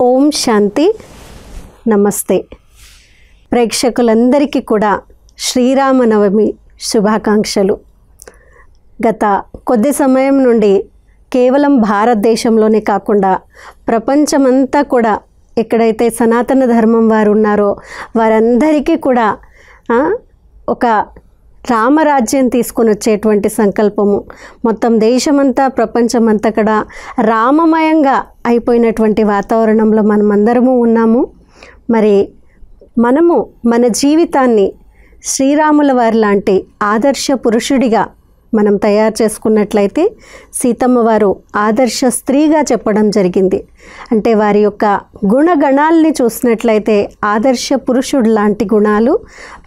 ఓం శాంతి. నమస్తే. ప్రేక్షకులందరికీ కూడా శ్రీరామనవమి శుభాకాంక్షలు. గత కొద్ది సమయం నుండి కేవలం భారతదేశంలోనే కాకుండా ప్రపంచమంతా కూడా ఎక్కడైతే సనాతన ధర్మం వారు ఉన్నారో వారందరికీ కూడా ఒక రామరాజ్యం తీసుకొని వచ్చేటువంటి సంకల్పము మొత్తం దేశమంతా ప్రపంచమంతా కూడా రామమయంగా అయిపోయినటువంటి వాతావరణంలో మనమందరము ఉన్నాము. మరి మనము మన జీవితాన్ని శ్రీరాముల వారి లాంటి ఆదర్శ పురుషుడిగా మనం తయారు చేసుకున్నట్లయితే సీతమ్మ వారు ఆదర్శ స్త్రీగా చెప్పడం జరిగింది. అంటే వారి యొక్క గుణగణాలని చూసినట్లయితే ఆదర్శ పురుషుడు లాంటి గుణాలు,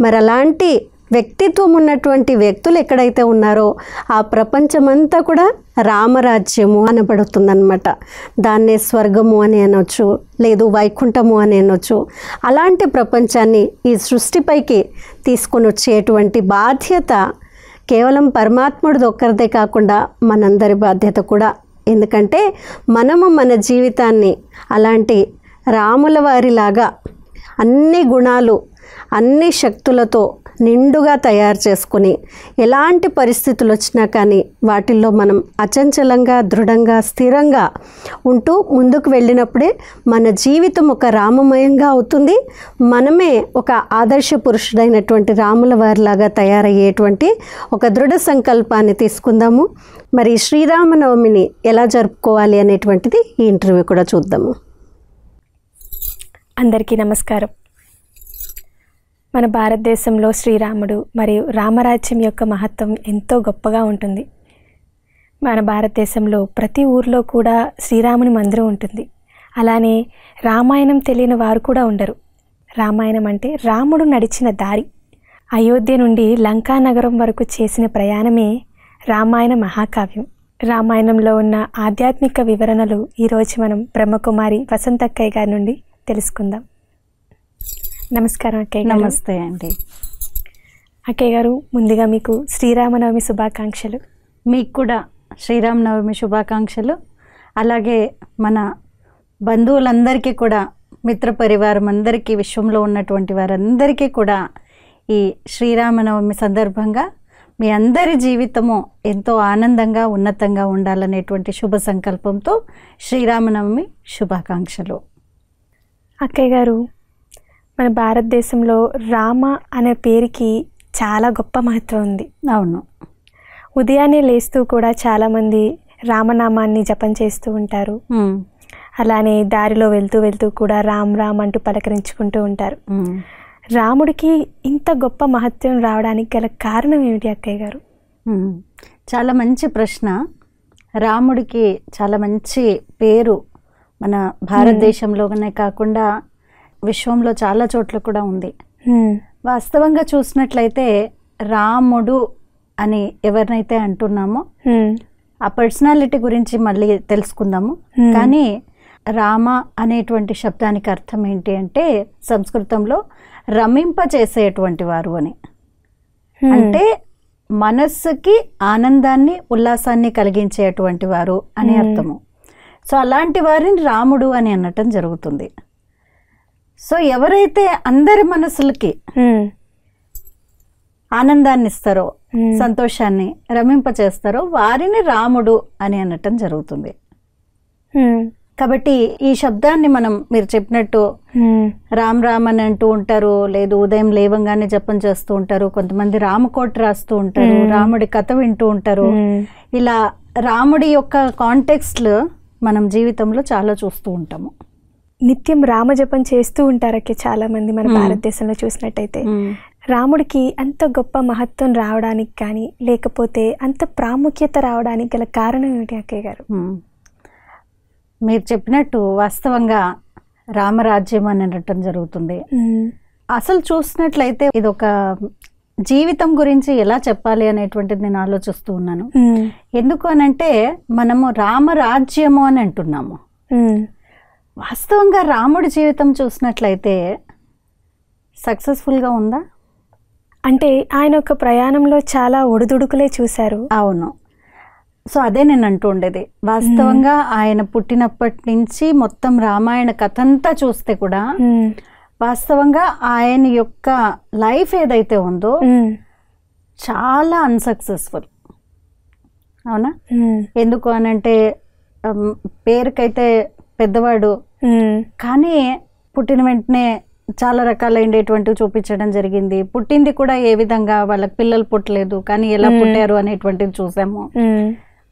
మరి అలాంటి వ్యక్తిత్వం ఉన్నటువంటి వ్యక్తులు ఎక్కడైతే ఉన్నారో ఆ ప్రపంచమంతా కూడా రామరాజ్యము అనబడుతుందన్నమాట. దాన్నే స్వర్గము అని అనొచ్చు, లేదు వైకుంఠము అని అనొచ్చు. అలాంటి ప్రపంచాన్ని ఈ సృష్టిపైకి తీసుకొని వచ్చేటువంటి బాధ్యత కేవలం పరమాత్ముడిది ఒక్కరిదే కాకుండా మనందరి బాధ్యత కూడా. ఎందుకంటే మనము మన జీవితాన్ని అలాంటి రాముల వారిలాగా అన్ని గుణాలు అన్ని శక్తులతో నిండుగా తయారు చేసుకుని ఎలాంటి పరిస్థితులు వచ్చినా కానీ వాటిల్లో మనం అచంచలంగా దృఢంగా స్థిరంగా ఉంటూ ముందుకు వెళ్ళినప్పుడే మన జీవితం ఒక రామమయంగా అవుతుంది. మనమే ఒక ఆదర్శ పురుషుడైనటువంటి రాముల వారిలాగా తయారయ్యేటువంటి ఒక దృఢ సంకల్పాన్ని తీసుకుందాము. మరి శ్రీరామనవమిని ఎలా జరుపుకోవాలి అనేటువంటిది ఈ ఇంటర్వ్యూ కూడా చూద్దాము. అందరికీ నమస్కారం. మన భారతదేశంలో శ్రీరాముడు మరియు రామరాజ్యం యొక్క మహత్వం ఎంతో గొప్పగా ఉంటుంది. మన భారతదేశంలో ప్రతి ఊర్లో కూడా శ్రీరాముని మందిరం ఉంటుంది. అలానే రామాయణం తెలియని వారు కూడా ఉండరు. రామాయణం అంటే రాముడు నడిచిన దారి. అయోధ్య నుండి లంకా నగరం వరకు చేసిన ప్రయాణమే రామాయణ మహాకావ్యం. రామాయణంలో ఉన్న ఆధ్యాత్మిక వివరణలు ఈరోజు మనం బ్రహ్మకుమారి వసంతక్కయ్య గారి నుండి తెలుసుకుందాం. నమస్కారం అక్కయ్య గారు. నమస్తే అండి. అక్కయ్య గారు, ముందుగా మీకు శ్రీరామనవమి శుభాకాంక్షలు. మీకు కూడా శ్రీరామనవమి శుభాకాంక్షలు. అలాగే మన బంధువులందరికీ కూడా, మిత్ర పరివారం అందరికీ, విశ్వంలో ఉన్నటువంటి వారందరికీ కూడా ఈ శ్రీరామనవమి సందర్భంగా మీ అందరి జీవితము ఎంతో ఆనందంగా ఉన్నతంగా ఉండాలనేటువంటి శుభ సంకల్పంతో శ్రీరామనవమి శుభాకాంక్షలు. అక్కయ్య గారు, మన భారతదేశంలో రామ అనే పేరుకి చాలా గొప్ప మహత్వం ఉంది. అవును. ఉదయాన్నే లేస్తూ కూడా చాలామంది రామనామాన్ని జపం చేస్తూ ఉంటారు. అలానే దారిలో వెళ్తూ వెళ్తూ కూడా రామ్ రామ్ అంటూ పలకరించుకుంటూ ఉంటారు. రాముడికి ఇంత గొప్ప మహత్వం రావడానికి గల కారణం ఏమిటి అక్కయ్య గారు? చాలా మంచి ప్రశ్న. రాముడికి చాలా మంచి పేరు మన భారతదేశంలోనే కాకుండా విశ్వంలో చాలా చోట్ల కూడా ఉంది. వాస్తవంగా చూసినట్లయితే రాముడు అని ఎవరినైతే అంటున్నామో ఆ పర్సనాలిటీ గురించి మళ్ళీ తెలుసుకుందాము. కానీ రామ అనేటువంటి శబ్దానికి అర్థం ఏంటి అంటే సంస్కృతంలో రమింప చేసేటువంటి వారు అని. అంటే మనస్సుకి ఆనందాన్ని ఉల్లాసాన్ని కలిగించేటువంటి వారు అని అర్థము. సో అలాంటి వారిని రాముడు అని అనటం జరుగుతుంది. సో ఎవరైతే అందరి మనసులకి ఆనందాన్ని ఇస్తారో, సంతోషాన్ని రమింపచేస్తారో వారిని రాముడు అని అనటం జరుగుతుంది. కాబట్టి ఈ శబ్దాన్ని మనం మీరు చెప్పినట్టు రామ్ రామ్ అని అంటూ ఉంటారు, లేదు ఉదయం లేవంగానే జపం చేస్తూ ఉంటారు, కొంతమంది రామకోట రాస్తూ ఉంటారు, రాముడి కథ వింటూ ఉంటారు. ఇలా రాముడి యొక్క కాంటెక్స్ట్లు మనం జీవితంలో చాలా చూస్తూ ఉంటాము. నిత్యం రామజపం చేస్తూ ఉంటారకే చాలా మంది మన భారతదేశంలో చూసినట్టయితే. రాముడికి అంత గొప్ప మహత్వం రావడానికి కానీ లేకపోతే అంత ప్రాముఖ్యత రావడానికి గల కారణం ఏమిటి అక్కయ్య గారు? మీరు చెప్పినట్టు వాస్తవంగా రామరాజ్యం అని అనటం జరుగుతుంది. అసలు చూసినట్లయితే ఇది ఒక జీవితం గురించి ఎలా చెప్పాలి అనేటువంటిది నేను ఆలోచిస్తూ ఉన్నాను. ఎందుకు అనంటే మనము రామరాజ్యము అని అంటున్నాము. వాస్తవంగా రాముడి జీవితం చూసినట్లయితే సక్సెస్ఫుల్గా ఉందా అంటే ఆయన ఒక ప్రయాణంలో చాలా ఒడిదుడుకులే చూశారు. అవును. సో అదే నేను అంటూ ఉండేది, వాస్తవంగా ఆయన పుట్టినప్పటి నుంచి మొత్తం రామాయణ కథ అంతా చూస్తే కూడా వాస్తవంగా ఆయన యొక్క లైఫ్ ఏదైతే ఉందో చాలా అన్సక్సెస్ఫుల్. అవునా? ఎందుకు అనంటే పేరుకైతే పెద్దవాడు, కానీ పుట్టిన వెంటనే చాలా రకాలైనటువంటివి చూపించడం జరిగింది. పుట్టింది కూడా ఏ విధంగా, వాళ్ళకి పిల్లలు పుట్టలేదు కానీ ఎలా పుట్టారు అనేటువంటిది చూసాము.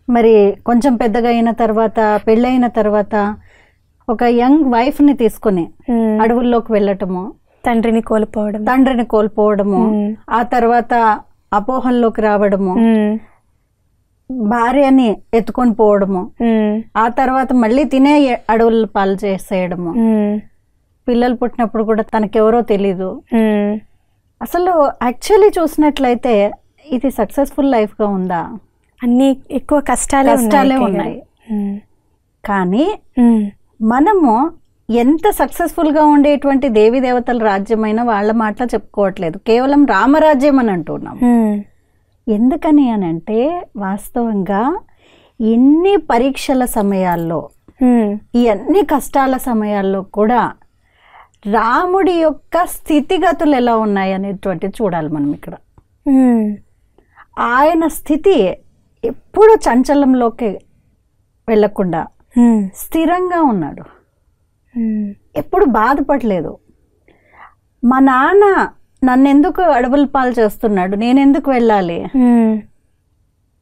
మరి కొంచెం పెద్దగా అయిన తర్వాత, పెళ్ళైన తర్వాత ఒక యంగ్ వైఫ్ ని తీసుకుని అడవుల్లోకి వెళ్ళటము, తండ్రిని కోల్పోవడము, ఆ తర్వాత అపోహల్లోకి రావడము, భార్యని ఎత్తుకొని పోవడము, ఆ తర్వాత మళ్ళీ తినే అడవుల పాలు చేసేయడము, పిల్లలు పుట్టినప్పుడు కూడా తనకెవరో తెలీదు. అసలు యాక్చువల్లీ చూసినట్లయితే ఇది సక్సెస్ఫుల్ లైఫ్ గా ఉందా? అన్ని ఎక్కువ కష్టాలే ఉన్నాయి. కానీ మనము ఎంత సక్సెస్ఫుల్ గా ఉండేటువంటి దేవీ దేవతల రాజ్యమైన వాళ్ళ మాటలు చెప్పుకోవట్లేదు, కేవలం రామరాజ్యం అని అంటున్నాం. ఎందుకని అని అంటే వాస్తవంగా ఎన్ని పరీక్షల సమయాల్లో, ఈ అన్ని కష్టాల సమయాల్లో కూడా రాముడి యొక్క స్థితిగతులు ఎలా ఉన్నాయి అనేటువంటిది చూడాలి మనం ఇక్కడ. ఆయన స్థితి ఎప్పుడు చంచలంలోకి వెళ్ళకుండా స్థిరంగా ఉన్నాడు, ఎప్పుడు బాధపడలేదు. మా నాన్న నన్నెందుకు అడవుల పాలు చేస్తున్నాడు, నేనెందుకు వెళ్ళాలి,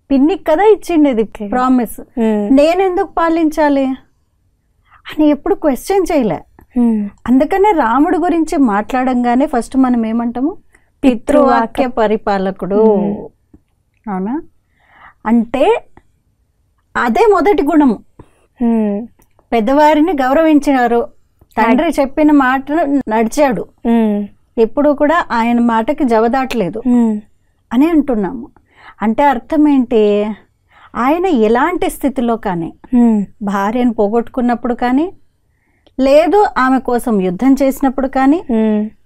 పిన్నికి కదా ఇచ్చిండేది ప్రామిస్, నేనెందుకు పాలించాలి అని ఎప్పుడు క్వశ్చన్ చేయలే. అందుకనే రాముడి గురించి మాట్లాడంగానే ఫస్ట్ మనం ఏమంటాము, పితృవాక్య పరిపాలకుడు. అవునా? అంటే అదే మొదటి గుణము. పెద్దవారిని గౌరవించినారు, తండ్రి చెప్పిన మాట నడిచాడు, ఎప్పుడు కూడా ఆయన మాటకి జవదాటలేదు అని అంటున్నాము. అంటే అర్థం ఏంటి, ఆయన ఎలాంటి స్థితిలో కానీ, భార్యను పోగొట్టుకున్నప్పుడు కానీ, లేదు ఆమె కోసం యుద్ధం చేసినప్పుడు కానీ,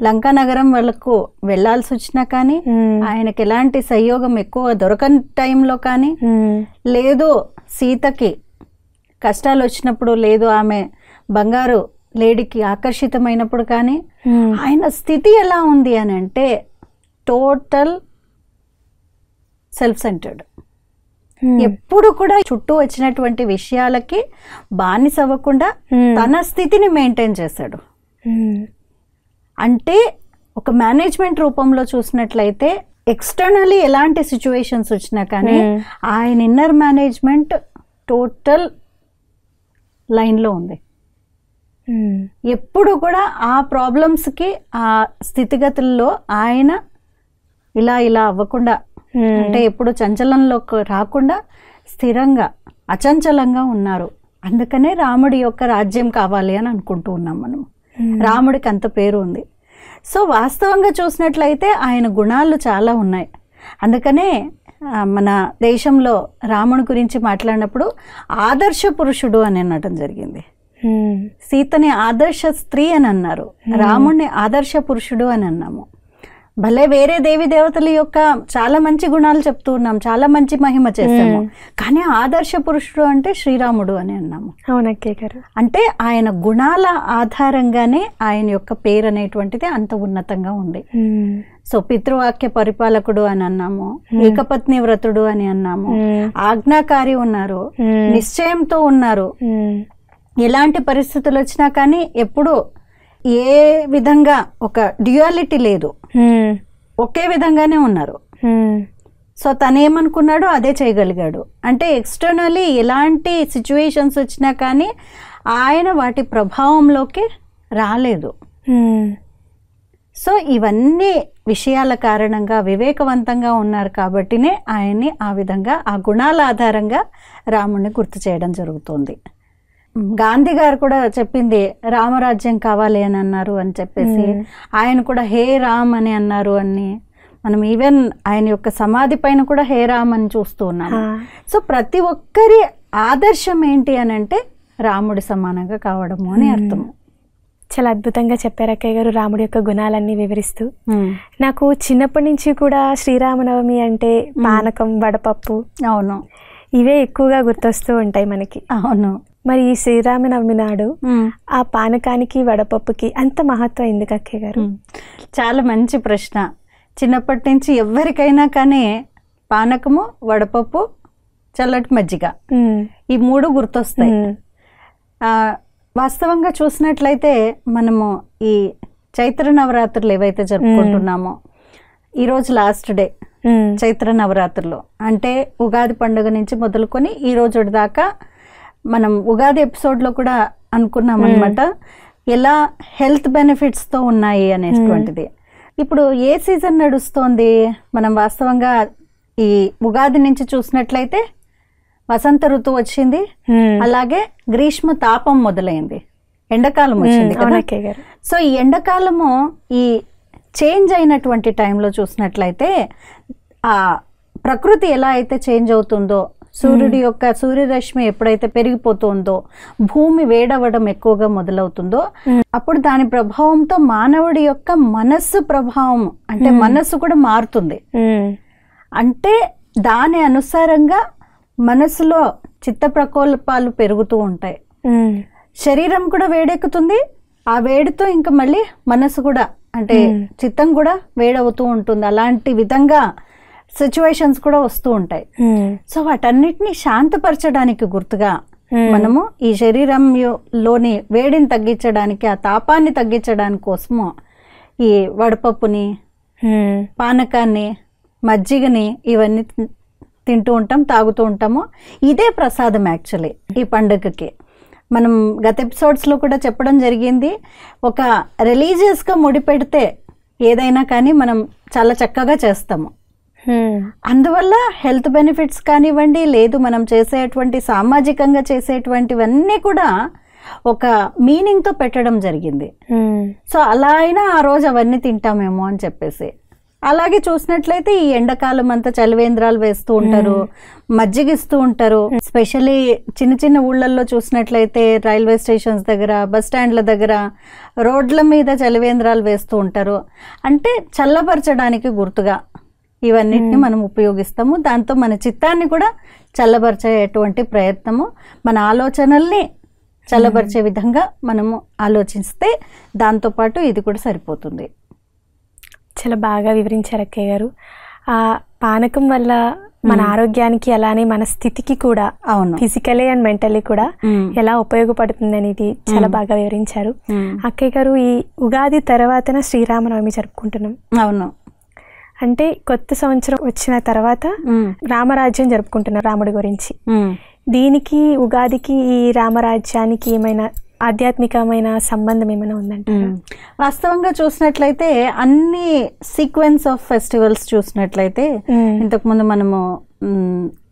లంకా నగరం వాళ్ళకు వెళ్లాల్సి వచ్చినా కానీ, ఆయనకి ఎలాంటి సహయోగం ఎక్కువ దొరకని టైంలో కానీ, లేదు సీతకి కష్టాలు వచ్చినప్పుడు, లేదు ఆమె బంగారు లేడీకి ఆకర్షితమైనప్పుడు కానీ, ఆయన స్థితి ఎలా ఉంది అని అంటే టోటల్ సెల్ఫ్ సెంటర్డ్. ఎప్పుడు కూడా చుట్టూ వచ్చినటువంటి విషయాలకి బానిస అవ్వకుండా తన స్థితిని మెయింటైన్ చేశాడు. అంటే ఒక మేనేజ్మెంట్ రూపంలో చూసినట్లయితే ఎక్స్టర్నల్లీ ఎలాంటి సిచ్యువేషన్స్ వచ్చినా కానీ ఆయన ఇన్నర్ మేనేజ్మెంట్ టోటల్ లైన్లో ఉంది. ఎప్పుడు కూడా ఆ ప్రాబ్లమ్స్కి, ఆ స్థితిగతుల్లో ఆయన ఇలా అవ్వకుండా, అంటే ఎప్పుడు చంచలంలోకి రాకుండా స్థిరంగా అచంచలంగా ఉన్నారు. అందుకనే రాముడి యొక్క రాజ్యం కావాలి అని అనుకుంటూ ఉన్నాం మనం. రాముడికి అంత పేరు ఉంది. సో వాస్తవంగా చూసినట్లయితే ఆయన గుణాలు చాలా ఉన్నాయి. అందుకనే మన దేశంలో రాముడి గురించి మాట్లాడినప్పుడు ఆదర్శ పురుషుడు అని అనడం జరిగింది. సీతని ఆదర్శ స్త్రీ అని అన్నారు, రాముడిని ఆదర్శ పురుషుడు అని అన్నాము. భలే వేరే దేవి దేవతల యొక్క చాలా మంచి గుణాలు చెప్తూ ఉన్నాం, చాలా మంచి మహిమ చేస్తాము, కానీ ఆదర్శ పురుషుడు అంటే శ్రీరాముడు అని అన్నాము. అవునక్కే గారు. అంటే ఆయన గుణాల ఆధారంగానే ఆయన యొక్క పేరు అనేటువంటిది అంత ఉన్నతంగా ఉంది. సో పితృవాక్య పరిపాలకుడు అని అన్నాము, ఏకపత్ని వ్రతుడు అని అన్నాము, ఆజ్ఞాకారి ఉన్నారు, నిశ్చయంతో ఉన్నారు, ఎలాంటి పరిస్థితులు వచ్చినా కానీ ఎప్పుడు ఏ విధంగా ఒక డ్యూయాలిటీ లేదు, ఒకే విధంగానే ఉన్నారు. సో తనేమనుకున్నాడో అదే చేయగలిగాడు. అంటే ఎక్స్టర్నల్లీ ఎలాంటి సిచ్యువేషన్స్ వచ్చినా కానీ ఆయన వాటి ప్రభావంలోకి రాలేదు. సో ఇవన్నీ విషయాల కారణంగా వివేకవంతంగా ఉన్నారు కాబట్టినే ఆయన్ని ఆ విధంగా ఆ గుణాల ఆధారంగా రాముడిని గుర్తు చేయడం జరుగుతుంది. గాంధీ గారు కూడా చెప్పింది రామరాజ్యం కావాలి అని అన్నారు అని చెప్పేసి, ఆయన కూడా హే రామ్ అని అన్నారు అని మనం ఈవెన్ ఆయన యొక్క సమాధి పైన కూడా హే రామ్ అని చూస్తూ ఉన్నాము. సో ప్రతి ఒక్కరి ఆదర్శం ఏంటి అని అంటే రాముడి సమానంగా కావడము అని అర్థము. చాలా అద్భుతంగా చెప్పారు అక్కయ్య గారు రాముడి యొక్క గుణాలన్నీ వివరిస్తూ. నాకు చిన్నప్పటి నుంచి కూడా శ్రీరామనవమి అంటే పానకం, వడపప్పు, అవును, ఇవే ఎక్కువగా గుర్తొస్తూ ఉంటాయి మనకి. అవును. మరి ఈ శ్రీరామనవమి నాడు ఆ పానకానికి వడపప్పుకి అంత మహత్వం ఎందుకు అక్కయ్య గారు? చాలా మంచి ప్రశ్న. చిన్నప్పటి నుంచి ఎవరికైనా కానీ పానకము, వడపప్పు, చల్లటి మజ్జిగ ఈ 3 గుర్తొస్తాయి. వాస్తవంగా చూసినట్లయితే మనము ఈ చైత్ర నవరాత్రులు ఏవైతే జరుపుకుంటున్నామో, ఈరోజు లాస్ట్ డే చైత్ర నవరాత్రులు అంటే ఉగాది పండుగ నుంచి మొదలుకొని ఈ రోజు దాకా మనం ఉగాది ఎపిసోడ్లో కూడా అనుకున్నాం అనమాట, ఎలా హెల్త్ బెనిఫిట్స్తో ఉన్నాయి అనేటువంటిది. ఇప్పుడు ఏ సీజన్ నడుస్తోంది? మనం వాస్తవంగా ఈ ఉగాది నుంచి చూసినట్లయితే వసంత ఋతువు వచ్చింది, అలాగే గ్రీష్మ తాపం మొదలైంది, ఎండాకాలం వచ్చింది కదా. సో ఈ ఎండాకాలము ఈ చేంజ్ అయినటువంటి టైంలో చూసినట్లయితే ఆ ప్రకృతి ఎలా అయితే చేంజ్ అవుతుందో, సూర్యుడి యొక్క సూర్యరశ్మి ఎప్పుడైతే పెరిగిపోతుందో, భూమి వేడవడం ఎక్కువగా మొదలవుతుందో, అప్పుడు దాని ప్రభావంతో మానవుడి యొక్క మనస్సు ప్రభావం అంటే మనస్సు కూడా మారుతుంది. అంటే దాని అనుసారంగా మనసులో చిత్త ప్రకోల్పాలు పెరుగుతూ ఉంటాయి, శరీరం కూడా వేడెక్కుతుంది, ఆ వేడితో ఇంకా మళ్ళీ మనసు కూడా అంటే చిత్తం కూడా వేడవుతూ ఉంటుంది. అలాంటి విధంగా సిచ్యువేషన్స్ కూడా వస్తూ ఉంటాయి. సో వాటన్నిటిని శాంతపరచడానికి గుర్తుగా మనము ఈ శరీరంలోని వేడిని తగ్గించడానికి, ఆ తాపాన్ని తగ్గించడానికి కోసము ఈ వడపప్పుని, పానకాన్ని, మజ్జిగని ఇవన్నీ తింటూ ఉంటాం, తాగుతూ ఉంటాము. ఇదే ప్రసాదం యాక్చువల్లీ ఈ పండుగకి. మనం గత ఎపిసోడ్స్లో కూడా చెప్పడం జరిగింది, ఒక రిలీజియస్గా ముడిపెడితే ఏదైనా కానీ మనం చాలా చక్కగా చేస్తాము. అందువల్ల హెల్త్ బెనిఫిట్స్ కానివ్వండి, లేదు మనం చేసేటువంటి సామాజికంగా చేసేటువంటివన్నీ కూడా ఒక మీనింగ్తో పెట్టడం జరిగింది. సో అలా అయినా ఆ రోజు అవన్నీ తింటామేమో అని చెప్పేసి. అలాగే చూసినట్లయితే ఈ ఎండాకాలం అంతా చలివేంద్రాలు వేస్తూ ఉంటారు, మజ్జిగిస్తూ ఉంటారు. స్పెషల్లీ చిన్న చిన్న ఊళ్ళల్లో చూసినట్లయితే రైల్వే స్టేషన్స్ దగ్గర, బస్ స్టాండ్ల దగ్గర, రోడ్ల మీద చలివేంద్రాలు వేస్తూ ఉంటారు. అంటే చల్లబరచడానికి గుర్తుగా ఇవన్నిటిని మనం ఉపయోగిస్తాము. దాంతో మన చిత్తాన్ని కూడా చల్లబరిచేటువంటి ప్రయత్నము, మన ఆలోచనల్ని చల్లబరిచే విధంగా మనము ఆలోచిస్తే దాంతోపాటు ఇది కూడా సరిపోతుంది. చాలా బాగా వివరించారు అక్కయ్య గారు. ఆ పానకం వల్ల మన ఆరోగ్యానికి అలానే మన స్థితికి కూడా, ఫిజికలీ అండ్ మెంటలీ కూడా ఎలా ఉపయోగపడుతుంది అనేది చాలా బాగా వివరించారు. అక్కయ్య గారు, ఈ ఉగాది తర్వాతన శ్రీరామనవమి జరుపుకుంటున్నాం. అవును. అంటే కొత్త సంవత్సరం వచ్చిన తర్వాత రామరాజ్యం జరుపుకుంటున్నాం, రాముడి గురించి. దీనికి ఉగాదికి ఈ రామరాజ్యానికి ఏమైనా ఆధ్యాత్మికమైన సంబంధం ఏమైనా ఉందంటే? వాస్తవంగా చూసినట్లయితే అన్ని సీక్వెన్స్ ఆఫ్ ఫెస్టివల్స్ చూసినట్లయితే ఇంతకుముందు మనము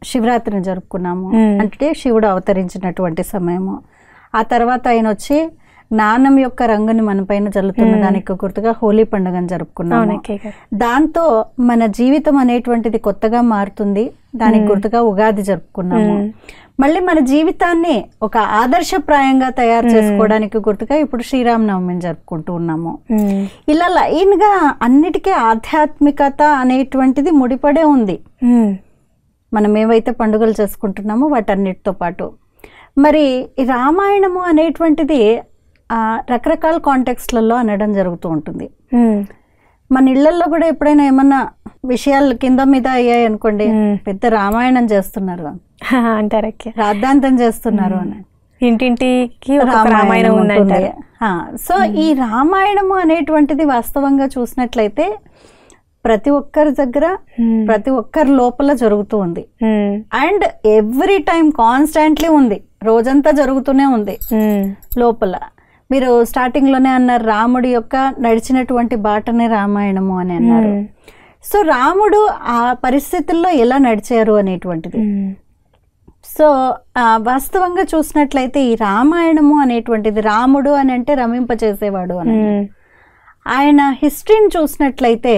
శివరాత్రిని జరుపుకున్నాము, అంటే శివుడు అవతరించినటువంటి సమయము. ఆ తర్వాత ఆయన వచ్చి జ్ఞానం యొక్క రంగుని మన పైన జల్లుతున్న దానికి గుర్తుగా హోలీ పండుగను జరుపుకున్నాము. దాంతో మన జీవితం అనేటువంటిది కొత్తగా మారుతుంది, దానికి గుర్తుగా ఉగాది జరుపుకున్నాము. మళ్ళీ మన జీవితాన్ని ఒక ఆదర్శప్రాయంగా తయారు చేసుకోవడానికి గుర్తుగా ఇప్పుడు శ్రీరామనవమిని జరుపుకుంటూ ఉన్నాము. ఇలా లైన్ గా అన్నిటికీ ఆధ్యాత్మికత అనేటువంటిది ముడిపడే ఉంది. మనం ఏవైతే పండుగలు చేసుకుంటున్నామో వాటన్నిటితో పాటు మరి ఈ రామాయణము అనేటువంటిది రకరకాల కాంటెక్స్ట్లలో అనడం జరుగుతూ ఉంటుంది. మన ఇళ్లలో కూడా ఎప్పుడైనా ఏమన్నా విషయాలు కింద మీద అయ్యాయి అనుకోండి, పెద్ద రామాయణం చేస్తున్నారు అంటారు, రాద్ధాంతం చేస్తున్నారు అని, ఇంటింటికి రామాయణం ఉంటుంది. సో ఈ రామాయణము అనేటువంటిది వాస్తవంగా చూసినట్లయితే ప్రతి ఒక్కరి దగ్గర, ప్రతి ఒక్కరి లోపల జరుగుతూ ఉంది. అండ్ ఎవ్రీ టైం కాన్స్టాంట్లీ ఉంది, రోజంతా జరుగుతూనే ఉంది లోపల. మీరు స్టార్టింగ్ లోనే అన్నారు, రాముడి యొక్క నడిచినటువంటి బాటనే రామాయణము అని అన్నారు. సో రాముడు ఆ పరిస్థితుల్లో ఎలా నడిచారు అనేటువంటిది. సో వాస్తవంగా చూసినట్లయితే ఈ రామాయణము అనేటువంటిది, రాముడు అని అంటే రమింపచేసేవాడు అని, ఆయన హిస్టరీని చూసినట్లయితే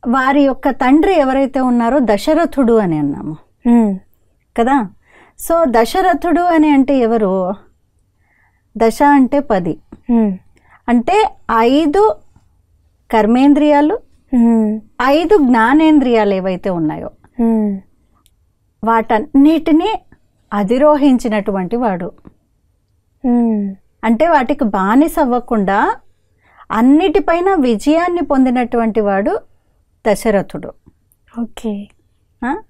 వారి యొక్క తండ్రి ఎవరైతే ఉన్నారో దశరథుడు అని అన్నాము కదా. సో దశరథుడు అని అంటే ఎవరు? దశ అంటే 10, అంటే 5 కర్మేంద్రియాలు, 5 జ్ఞానేంద్రియాలు ఏవైతే ఉన్నాయో వాటన్నిటినీ అధిరోహించినటువంటి వాడు. అంటే వాటికి బానిస అవ్వకుండా అన్నిటిపైన విజయాన్ని పొందినటువంటి వాడు దశరథుడు. ఓకే.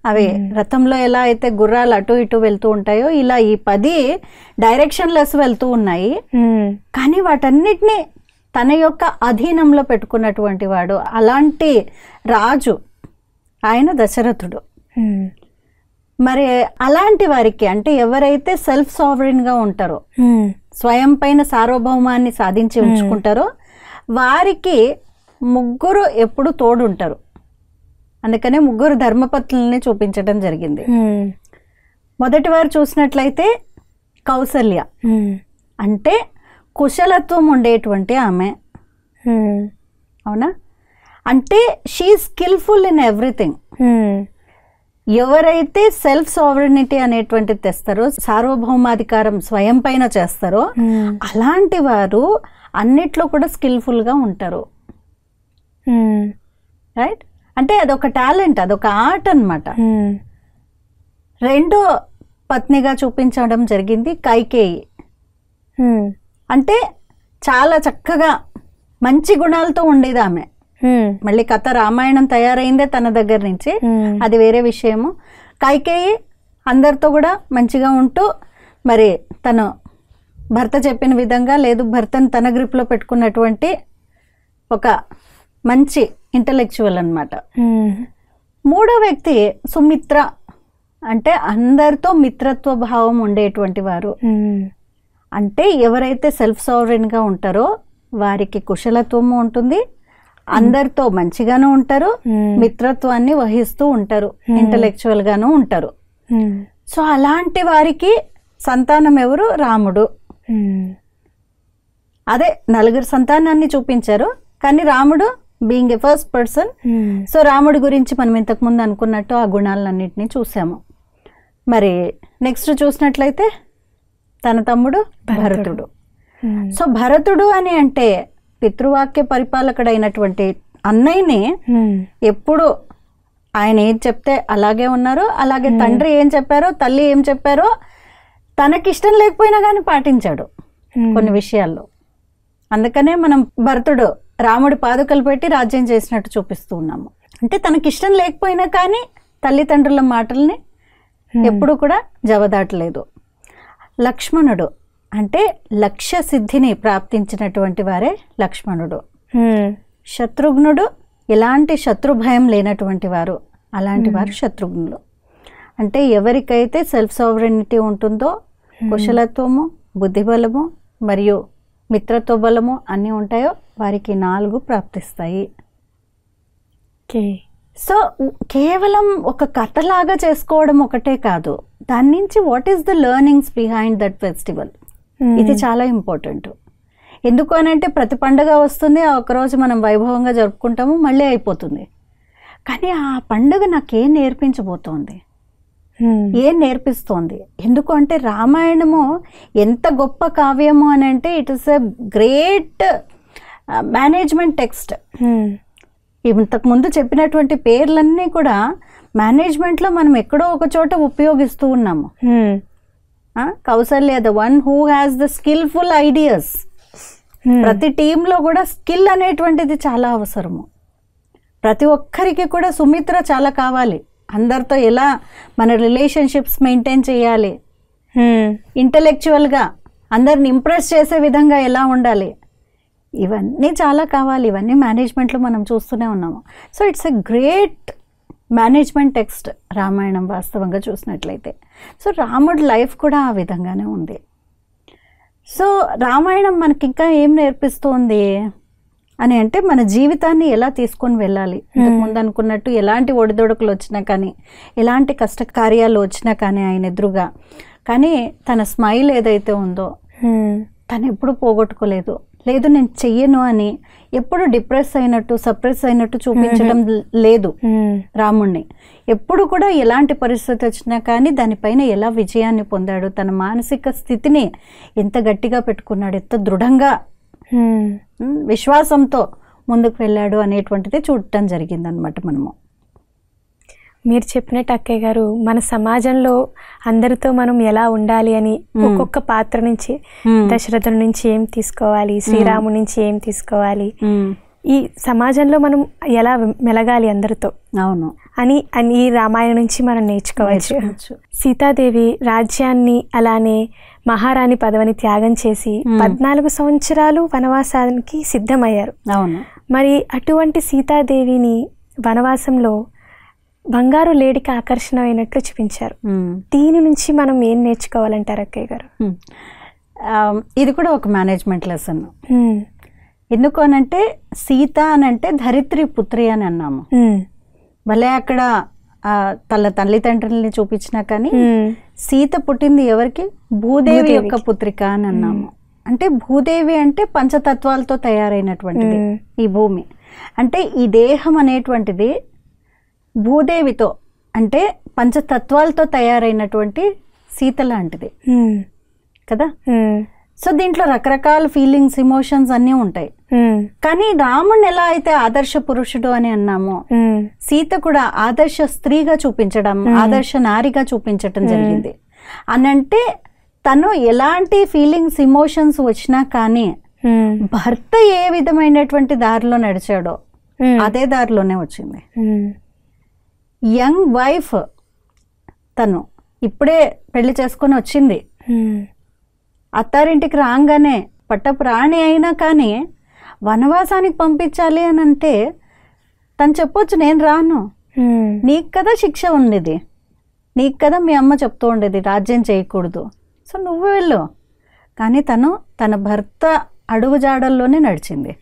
అవి రథంలో ఎలా అయితే గుర్రాలు అటు ఇటు వెళ్తూ ఉంటాయో ఇలా ఈ 10 డైరెక్షన్లెస్ వెళ్తూ ఉన్నాయి. కానీ వాటన్నిటినీ తన యొక్క అధీనంలో పెట్టుకున్నటువంటి వాడు అలాంటి రాజు ఆయన దశరథుడు. మరి అలాంటి వారికి అంటే ఎవరైతే సెల్ఫ్ సావరెన్గా ఉంటారో, స్వయం పైన సార్వభౌమాన్ని సాధించి ఉంచుకుంటారో వారికి 3 ఎప్పుడు తోడుంటారు. అందుకనే 3 ధర్మపత్నుల్ని చూపించడం జరిగింది. మొదటి వారు చూసినట్లయితే కౌసల్య, అంటే కుశలత్వం ఉండేటువంటి ఆమె. అవునా? అంటే షీ స్కిల్ఫుల్ ఇన్ ఎవ్రీథింగ్. ఎవరైతే సెల్ఫ్ సావరెనిటీ అనేటువంటిది తెస్తారో, సార్వభౌమాధికారం స్వయం పైన చేస్తారో అలాంటి వారు అన్నిట్లో కూడా స్కిల్ఫుల్గా ఉంటారు. రైట్? అంటే అదొక టాలెంట్, అదొక ఆర్ట్ అన్నమాట. రెండో పత్నిగా చూపించడం జరిగింది కైకేయి. అంటే చాలా చక్కగా మంచి గుణాలతో ఉండేది ఆమె. మళ్ళీ కథ రామాయణం తయారైందే తన దగ్గర నుంచి, అది వేరే విషయము. కైకేయి అందరితో కూడా మంచిగా ఉంటూ మరి తను భర్త చెప్పిన విధంగా లేదు, భర్తను తన గ్రిప్లో పెట్టుకున్నటువంటి ఒక మంచి ఇంటలెక్చువల్ అన్నమాట. మూడో వ్యక్తి సుమిత్ర, అంటే అందరితో మిత్రత్వ భావం ఉండేటువంటి వారు. అంటే ఎవరైతే సెల్ఫ్ సావరెన్గా ఉంటారో వారికి కుశలత్వము ఉంటుంది, అందరితో మంచిగాను ఉంటారు, మిత్రత్వాన్ని వహిస్తూ ఉంటారు, ఇంటలెక్చువల్ గాను ఉంటారు. సో అలాంటి వారికి సంతానం ఎవరు? రాముడు. అదే 4 సంతానాన్ని చూపించారు, కానీ రాముడు being a first person. So రాముడి గురించి మనం ఇంతకు ముందు అనుకున్నట్టు ఆ గుణాలన్నింటినీ చూసాము. మరి నెక్స్ట్ చూసినట్లయితే తన తమ్ముడు భరతుడు. సో భరతుడు అని అంటే పితృవాక్య పరిపాలకుడైనటువంటి అన్నయ్యని ఎప్పుడు ఆయన ఏం చెప్తే అలాగే ఉన్నారు, అలాగే తండ్రి ఏం చెప్పారో తల్లి ఏం చెప్పారో తనకిష్టం లేకపోయినా కానీ పాటించాడు కొన్ని విషయాల్లో. అందుకనే మనం భరతుడు రాముడి పాదుకలు పెట్టి రాజ్యం చేసినట్టు చూపిస్తూ ఉన్నాము. అంటే తనకిష్టం లేకపోయినా కానీ తల్లిదండ్రుల మాటల్ని ఎప్పుడు కూడా జవదాటలేదు. లక్ష్మణుడు అంటే లక్ష్య సిద్ధిని ప్రాప్తించినటువంటి వారే లక్ష్మణుడు. శత్రుఘ్నుడు ఎలాంటి శత్రు భయం లేనటువంటి వారు, అలాంటి వారు శత్రుఘ్నులు. అంటే ఎవరికైతే సెల్ఫ్ సావరెనిటీ ఉంటుందో కుశలత్వము, బుద్ధిబలము మరియు మిత్రత్వ బలము అన్నీ ఉంటాయో వారికి 4 ప్రాప్తిస్తాయి. సో కేవలం ఒక కథలాగా చేసుకోవడం ఒకటే కాదు, దాని నుంచి what is the learnings behind that festival, ఇది చాలా ఇంపార్టెంట్. ఎందుకు అని అంటే ప్రతి పండుగ వస్తుంది, ఆ ఒకరోజు మనం వైభవంగా జరుపుకుంటాము, మళ్ళీ అయిపోతుంది. కానీ ఆ పండుగ నాకేం నేర్పించబోతోంది, ఏం నేర్పిస్తోంది? ఎందుకు అంటే రామాయణము ఎంత గొప్ప కావ్యము అని అంటే it is a great management text. ఇంతకు ముందు చెప్పినటువంటి పేర్లన్నీ కూడా మేనేజ్మెంట్లో మనం ఎక్కడో ఒక చోట ఉపయోగిస్తూ ఉన్నాము. Kausalya the one who has the skilful ideas. ప్రతి టీంలో కూడా స్కిల్ అనేటువంటిది చాలా అవసరము. ప్రతి ఒక్కరికి కూడా సుమిత్ర చాలా కావాలి. అందరితో ఎలా మన రిలేషన్షిప్స్ మెయింటైన్ చేయాలి, ఇంటలెక్చువల్గా అందరిని ఇంప్రెస్ చేసే విధంగా ఎలా ఉండాలి, ఇవన్నీ చాలా కావాలి. ఇవన్నీ మేనేజ్మెంట్లో మనం చూస్తూనే ఉన్నాము. So it's a great management text Ramayanam వాస్తవంగా చూసినట్లయితే. సో రాముడి లైఫ్ కూడా ఆ విధంగానే ఉంది. సో రామాయణం మనకి ఇంకా ఏం నేర్పిస్తుంది అని అంటే మన జీవితాన్ని ఎలా తీసుకొని వెళ్ళాలి. ఇంతకుముందు అనుకున్నట్టు ఎలాంటి ఒడిదొడుకులు వచ్చినా కానీ, ఎలాంటి కష్టకార్యాలు వచ్చినా కానీ ఆయన ఎదురుగా, కానీ తన స్మైల్ ఏదైతే ఉందో తను ఎప్పుడు పోగొట్టుకోలేదు. లేదు నేను చెయ్యను అని ఎప్పుడు డిప్రెస్ అయినట్టు, సప్రెస్ అయినట్టు చూపించడం లేదు రాముణ్ణి. ఎప్పుడు కూడా ఎలాంటి పరిస్థితి వచ్చినా కానీ దానిపైన ఎలా విజయాన్ని పొందాడు, తన మానసిక స్థితిని ఎంత గట్టిగా పెట్టుకున్నాడు, ఎంత దృఢంగా విశ్వాసంతో ముందుకు వెళ్ళాడు అనేటువంటిది చూడటం జరిగిందనమాట మనము. మీరు చెప్పినట్టు అక్కయ్య గారు, మన సమాజంలో అందరితో మనం ఎలా ఉండాలి అని ఒక్కొక్క పాత్ర నుంచి, దశరథుడి నుంచి ఏం తీసుకోవాలి, శ్రీరాముడి నుంచి ఏం తీసుకోవాలి, ఈ సమాజంలో మనం ఎలా మెలగాలి అందరితో అవును అని ఈ రామాయణం నుంచి మనం నేర్చుకోవచ్చు. సీతాదేవి రాజ్యాన్ని అలానే మహారాణి పదవిని త్యాగం చేసి 14 సంవత్సరాలు వనవాసానికి సిద్ధమయ్యారు. అవును. మరి అటువంటి సీతాదేవిని వనవాసంలో బంగారు లేడికి ఆకర్షణ అయినట్లు చూపించారు. దీని నుంచి మనం ఏం నేర్చుకోవాలంటారు అక్కయ్య గారు? ఇది కూడా ఒక మేనేజ్మెంట్ లెసన్. ఎందుకు అనంటే సీత అని అంటే ధరిత్రి పుత్రి అని అన్నాము. భలే అక్కడ తల్లిదండ్రుల్ని చూపించినా కానీ సీత పుట్టింది ఎవరికి? భూదేవి యొక్క పుత్రిక అని అన్నాము. అంటే భూదేవి అంటే పంచతత్వాలతో తయారైనటువంటిది ఈ భూమి. అంటే ఈ దేహం అనేటువంటిది భూదేవితో అంటే పంచతత్వాలతో తయారైనటువంటి సీత లాంటిది కదా. సో దీంట్లో రకరకాల ఫీలింగ్స్, ఎమోషన్స్ అన్నీ ఉంటాయి. కానీ రాముడిని ఎలా అయితే ఆదర్శ పురుషుడు అని అన్నామో, సీత కూడా ఆదర్శ స్త్రీగా చూపించడం, ఆదర్శ నారిగా చూపించడం జరిగింది. అనంటే తను ఎలాంటి ఫీలింగ్స్, ఎమోషన్స్ వచ్చినా కానీ భర్త ఏ విధమైనటువంటి దారిలో నడిచాడో అదే దారిలోనే వచ్చింది. యంగ్ వైఫ్ తను ఇప్పుడే పెళ్లి చేసుకొని వచ్చింది. అత్తారింటికి రాగానే పట్టప్రాణి అయినా కానీ వనవాసానికి పంపించాలి అని అంటే తను చెప్పొచ్చు, నేను రాను, నీకు కదా శిక్ష ఉండేది, నీకు కదా మీ అమ్మ చెప్తూ ఉండేది రాజ్యం చేయకూడదు, సో నువ్వు వెళ్ళు. కానీ తను తన భర్త అడుగుజాడల్లోనే నడిచింది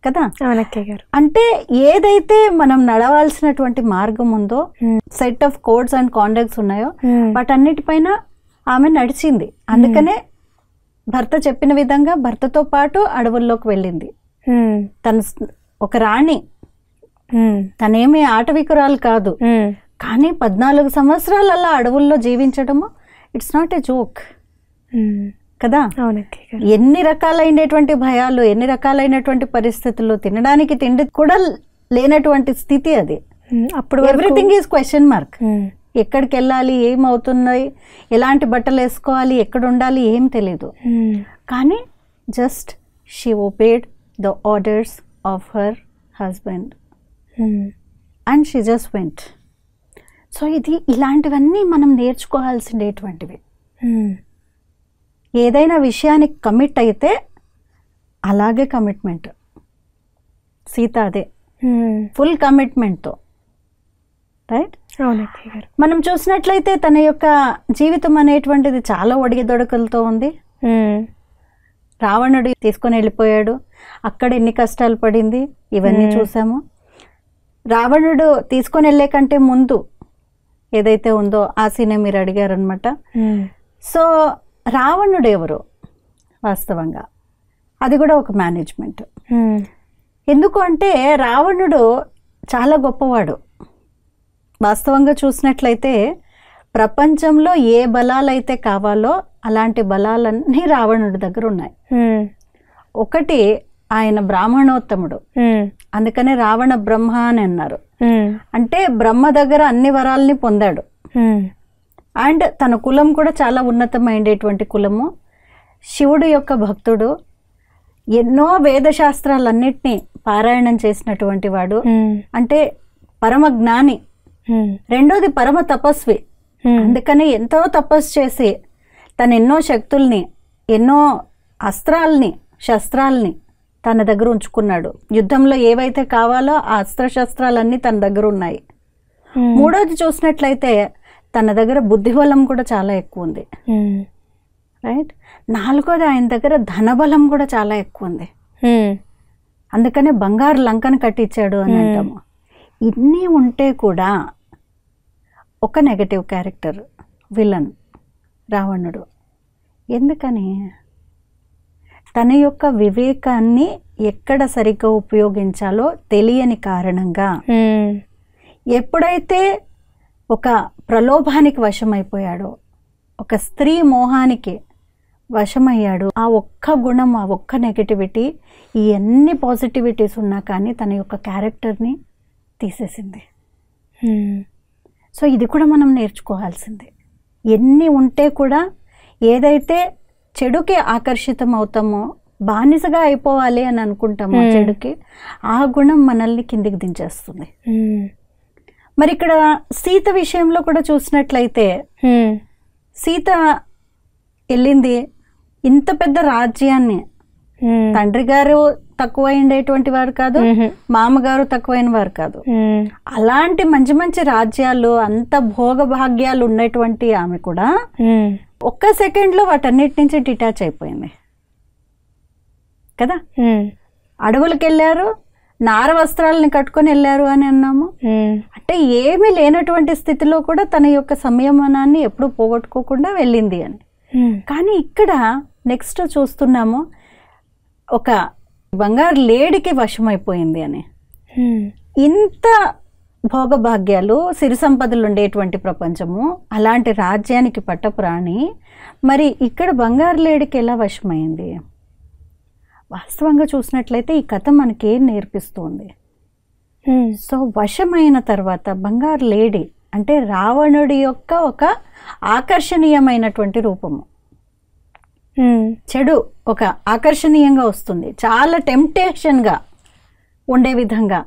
కదా. అంటే ఏదైతే మనం నడవాల్సినటువంటి మార్గం ఉందో, సెట్ ఆఫ్ కోడ్స్ అండ్ కాండక్ట్స్ ఉన్నాయో వాటన్నిటిపైన ఆమె నడిచింది. అందుకనే భర్త చెప్పిన విధంగా భర్తతో పాటు అడవుల్లోకి వెళ్ళింది. తను ఒక రాణి, తనేమి ఆటవికురాలు కాదు. కానీ 14 సంవత్సరాలు అలా అడవుల్లో జీవించడము ఇట్స్ నాట్ ఎ జోక్ కదా. ఎన్ని రకాలైనటువంటి భయాలు, ఎన్ని రకాలైనటువంటి పరిస్థితులు, తినడానికి తిండి కూడా లేనటువంటి స్థితి అది. అప్పుడు ఎవ్రీథింగ్ ఈజ్ క్వశ్చన్ మార్క్. ఎక్కడికి వెళ్ళాలి, ఏమవుతున్నాయి, ఎలాంటి బట్టలు వేసుకోవాలి, ఎక్కడ ఉండాలి ఏం తెలీదు. కానీ just she obeyed the orders of her husband and she just went. So ఇది ఇలాంటివన్నీ మనం నేర్చుకోవాల్సినటువంటివి. ఏదైనా విషయానికి కమిట్ అయితే అలాగే కమిట్మెంట్. సీత అదే ఫుల్ కమిట్మెంట్తో, రైట్. మనం చూసినట్లయితే తన యొక్క జీవితం అనేటువంటిది చాలా ఒడిదొడుకులతో ఉంది. రావణుడు తీసుకొని వెళ్ళిపోయాడు, అక్కడ ఎన్ని కష్టాలు పడింది ఇవన్నీ చూసాము. రావణుడు తీసుకొని వెళ్ళే కంటే ముందు ఏదైతే ఉందో ఆ సీనే మీరు అడిగారనమాట. సో రావణుడు ఎవరు వాస్తవంగా, అది కూడా ఒక మేనేజ్మెంట్. ఎందుకు అంటే రావణుడు చాలా గొప్పవాడు. వాస్తవంగా చూసినట్లయితే ప్రపంచంలో ఏ బలాలైతే కావాలో అలాంటి బలాలన్నీ రావణుడి దగ్గర ఉన్నాయి. ఒకటి, ఆయన బ్రాహ్మణోత్తముడు, అందుకనే రావణ బ్రహ్మ అని అన్నారు. అంటే బ్రహ్మ దగ్గర అన్ని వరాలని పొందాడు. అండ్ తన కులం కూడా చాలా ఉన్నతమైనటువంటి కులము. శివుడు యొక్క భక్తుడు, ఎన్నో వేదశాస్త్రాలన్నిటినీ పారాయణం చేసినటువంటి వాడు. అంటే పరమ జ్ఞాని. రెండోది పరమ తపస్వి. అందుకని ఎంతో తపస్సు చేసి తను ఎన్నో శక్తుల్ని, ఎన్నో అస్త్రాల్ని, శస్త్రాల్ని తన దగ్గర ఉంచుకున్నాడు. యుద్ధంలో ఏవైతే కావాలో ఆ అస్త్రశస్త్రాలన్నీ తన దగ్గర ఉన్నాయి. మూడోది చూసినట్లయితే తన దగ్గర బుద్ధిబలం కూడా చాలా ఎక్కువ ఉంది, రైట్. నాలుగోది ఆయన దగ్గర ధనబలం కూడా చాలా ఎక్కువ ఉంది. అందుకనే బంగారు లంకను కట్టించాడు అని అంటాము. ఇన్ని ఉంటే కూడా ఒక నెగటివ్ క్యారెక్టర్, విలన్ రావణుడు. ఎందుకని? తన యొక్క వివేకాన్ని ఎక్కడ సరిగ్గా ఉపయోగించాలో తెలియని కారణంగా ఎప్పుడైతే ఒక ప్రలోభానికి వశమైపోయాడో, ఒక స్త్రీ మోహానికి వశమయ్యాడు, ఆ ఒక్క గుణం, ఆ ఒక్క నెగటివిటీ, ఈ ఎన్ని పాజిటివిటీస్ ఉన్నా కానీ తన యొక్క క్యారెక్టర్ని తీసేసింది. సో ఇది కూడా మనం నేర్చుకోవాల్సిందే. ఎన్ని ఉంటే కూడా ఏదైతే చెడుకి ఆకర్షితం అవుతామో, బానిసగా అయిపోవాలి అని అనుకుంటామో చెడుకి, ఆ గుణం మనల్ని కిందికి దించేస్తుంది. మరి ఇక్కడ సీత విషయంలో కూడా చూసినట్లయితే, సీత వెళ్ళింది ఇంత పెద్ద రాజ్యాన్ని, తండ్రి గారు తక్కువైండేటువంటి వారు కాదు, మామగారు తక్కువైన వారు కాదు, అలాంటి మంచి మంచి రాజ్యాలు, అంత భోగభాగ్యాలు ఉన్నటువంటి ఆమె కూడా ఒక్క సెకండ్లో వాటన్నిటి నుంచి డిటాచ్ అయిపోయింది కదా. అడవులకు వెళ్ళారు, నార వస్త్రాలని కట్టుకొని వెళ్ళారు అని అన్నాము. అంటే ఏమీ లేనటువంటి స్థితిలో కూడా తన యొక్క సంయమనాన్ని ఎప్పుడు పోగొట్టుకోకుండా వెళ్ళింది అని. కానీ ఇక్కడ నెక్స్ట్ చూస్తున్నాము, ఒక బంగారు లేడికి వశమైపోయింది అని. ఇంత భోగభాగ్యాలు, సిరి సంపదలు ఉండేటువంటి ప్రపంచము, అలాంటి రాజ్యానికి పట్టప్రాణి మరి ఇక్కడ బంగారు లేడికి ఎలా వశమైంది? వాస్తవంగా చూసినట్లయితే ఈ కథ మనకి ఏం నేర్పిస్తుంది? సో వశమైన తర్వాత బంగారు లేడి అంటే రావణుడి యొక్క ఒక ఆకర్షణీయమైనటువంటి రూపము. చెడు ఒక ఆకర్షణీయంగా వస్తుంది, చాలా టెంప్టేషన్గా ఉండే విధంగా,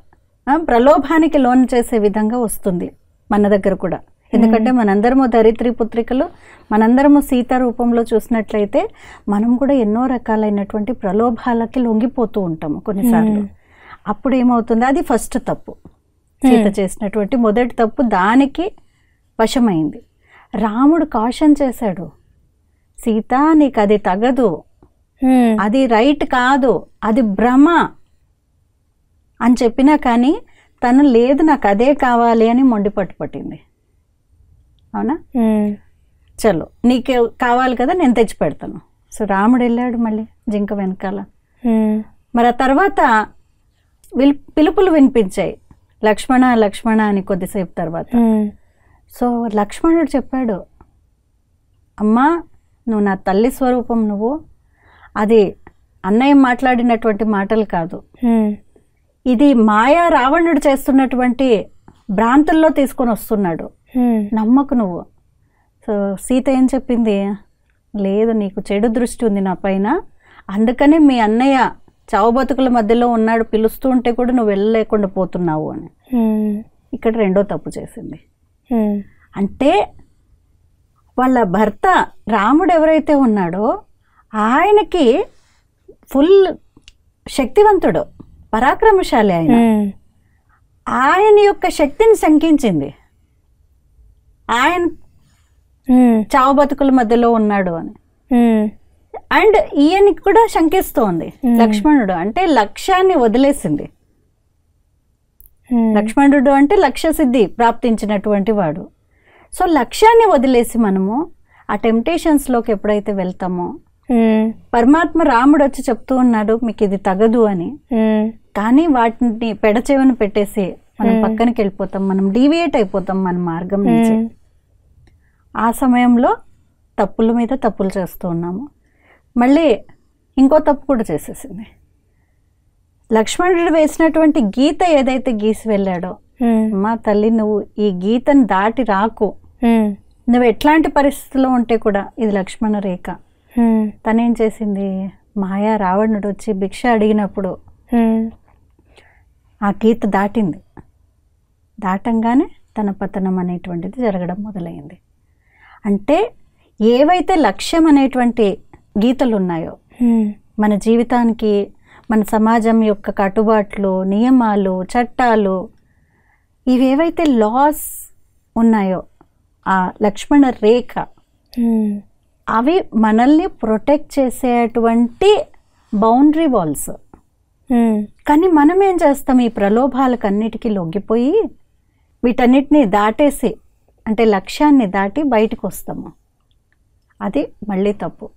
ప్రలోభానికి లోన్ చేసే విధంగా వస్తుంది మన దగ్గర కూడా. ఎందుకంటే మనందరము ధరిత్రి పుత్రికలు, మనందరము సీత రూపంలో చూసినట్లయితే మనం కూడా ఎన్నో రకాలైనటువంటి ప్రలోభాలకి లొంగిపోతూ ఉంటాము కొన్నిసార్లు. అప్పుడు ఏమవుతుంది? అది ఫస్ట్ తప్పు, సీత చేసినటువంటి మొదటి తప్పు, దానికి వశమైంది. రాముడు కాషన్ చేశాడు, సీత నీకు అది తగదు, అది రైట్ కాదు, అది భ్రమ అని చెప్పినా కానీ తను లేదు నాకు అదే కావాలి అని మొండి పట్టింది. అవునా? చలో నీకు కావాలి కదా నేను తెచ్చి పెడతాను. సో రాముడు వెళ్ళాడు మళ్ళీ జింక వెనకాల. మరి ఆ తర్వాత పిలుపులు వినిపించాయి, లక్ష్మణ లక్ష్మణ అని కొద్దిసేపు తర్వాత. సో లక్ష్మణుడు చెప్పాడు, అమ్మా నువ్వు నా తల్లి స్వరూపం, నువ్వు అది అన్నయ్య మాట్లాడినటువంటి మాటలు కాదు, ఇది మాయా రావణుడు చేస్తున్నటువంటి భ్రాంతుల్లో తీసుకొని వస్తున్నాడు, నమ్మకు నువ్వు. సో సీత ఏం చెప్పింది? లేదు నీకు చెడు దృష్టి ఉంది నా పైన, అందుకనే మీ అన్నయ్య చావు బతుకుల మధ్యలో ఉన్నాడు, పిలుస్తూ ఉంటే కూడా నువ్వు వెళ్ళలేకుండా పోతున్నావు అని. ఇక్కడ రెండో తప్పు చేసింది. అంటే వాళ్ళ భర్త రాముడు ఎవరైతే ఉన్నాడో ఆయనకి ఫుల్ శక్తివంతుడు, పరాక్రమశాలి ఆయన. ఆయన యొక్క శక్తిని శంకించింది, ఆయన చావు బతుకుల మధ్యలో ఉన్నాడు అని. అండ్ ఈయనకి కూడా శంకిస్తోంది లక్ష్మణుడు. అంటే లక్ష్యాన్ని వదిలేసింది. లక్ష్మణుడు అంటే లక్ష్య సిద్ధి ప్రాప్తించినటువంటి వాడు. సో లక్ష్యాన్ని వదిలేసి మనము ఆ టెంప్టేషన్స్లోకి ఎప్పుడైతే వెళ్తామో, పరమాత్మ రాముడు వచ్చి చెప్తూ ఉన్నాడు మీకు ఇది తగదు అని, కానీ వాటిని పెడచెవిన పెట్టేసి మనం పక్కనకి వెళ్ళిపోతాం, మనం డీవియేట్ అయిపోతాం మన మార్గం నుంచి. ఆ సమయంలో తప్పుల మీద తప్పులు చేస్తూ ఉన్నాము. మళ్ళీ ఇంకో తప్పు కూడా చేసేసింది. లక్ష్మణుడు వేసినటువంటి గీత ఏదైతే గీసి వెళ్ళాడో, అమ్మా తల్లి నువ్వు ఈ గీతను దాటి రాకు, నువ్వు ఎట్లాంటి పరిస్థితిలో ఉంటే కూడా ఇది లక్ష్మణ రేఖ. తనేం చేసింది? మాయా రావణుడు వచ్చి భిక్ష అడిగినప్పుడు ఆ గీత దాటింది. దాటంగానే తన పతనం అనేటువంటిది జరగడం మొదలైంది. అంటే ఏవైతే లక్ష్యం అనేటువంటి గీతలు ఉన్నాయో మన జీవితానికి, మన సమాజం యొక్క కట్టుబాట్లు, నియమాలు, చట్టాలు, ఇవేవైతే లాస్ ఉన్నాయో ఆ లక్ష్మణ రేఖ, అవి మనల్ని ప్రొటెక్ట్ చేసేటువంటి బౌండరీ వాల్స్. కానీ మనం ఏం చేస్తాం? ఈ ప్రలోభాలకు అన్నిటికీ లొంగిపోయి వీటన్నిటిని దాటేసి, అంటే లక్ష్యాన్ని దాటి బయటకు వస్తాము. అది మళ్ళీ తప్పు.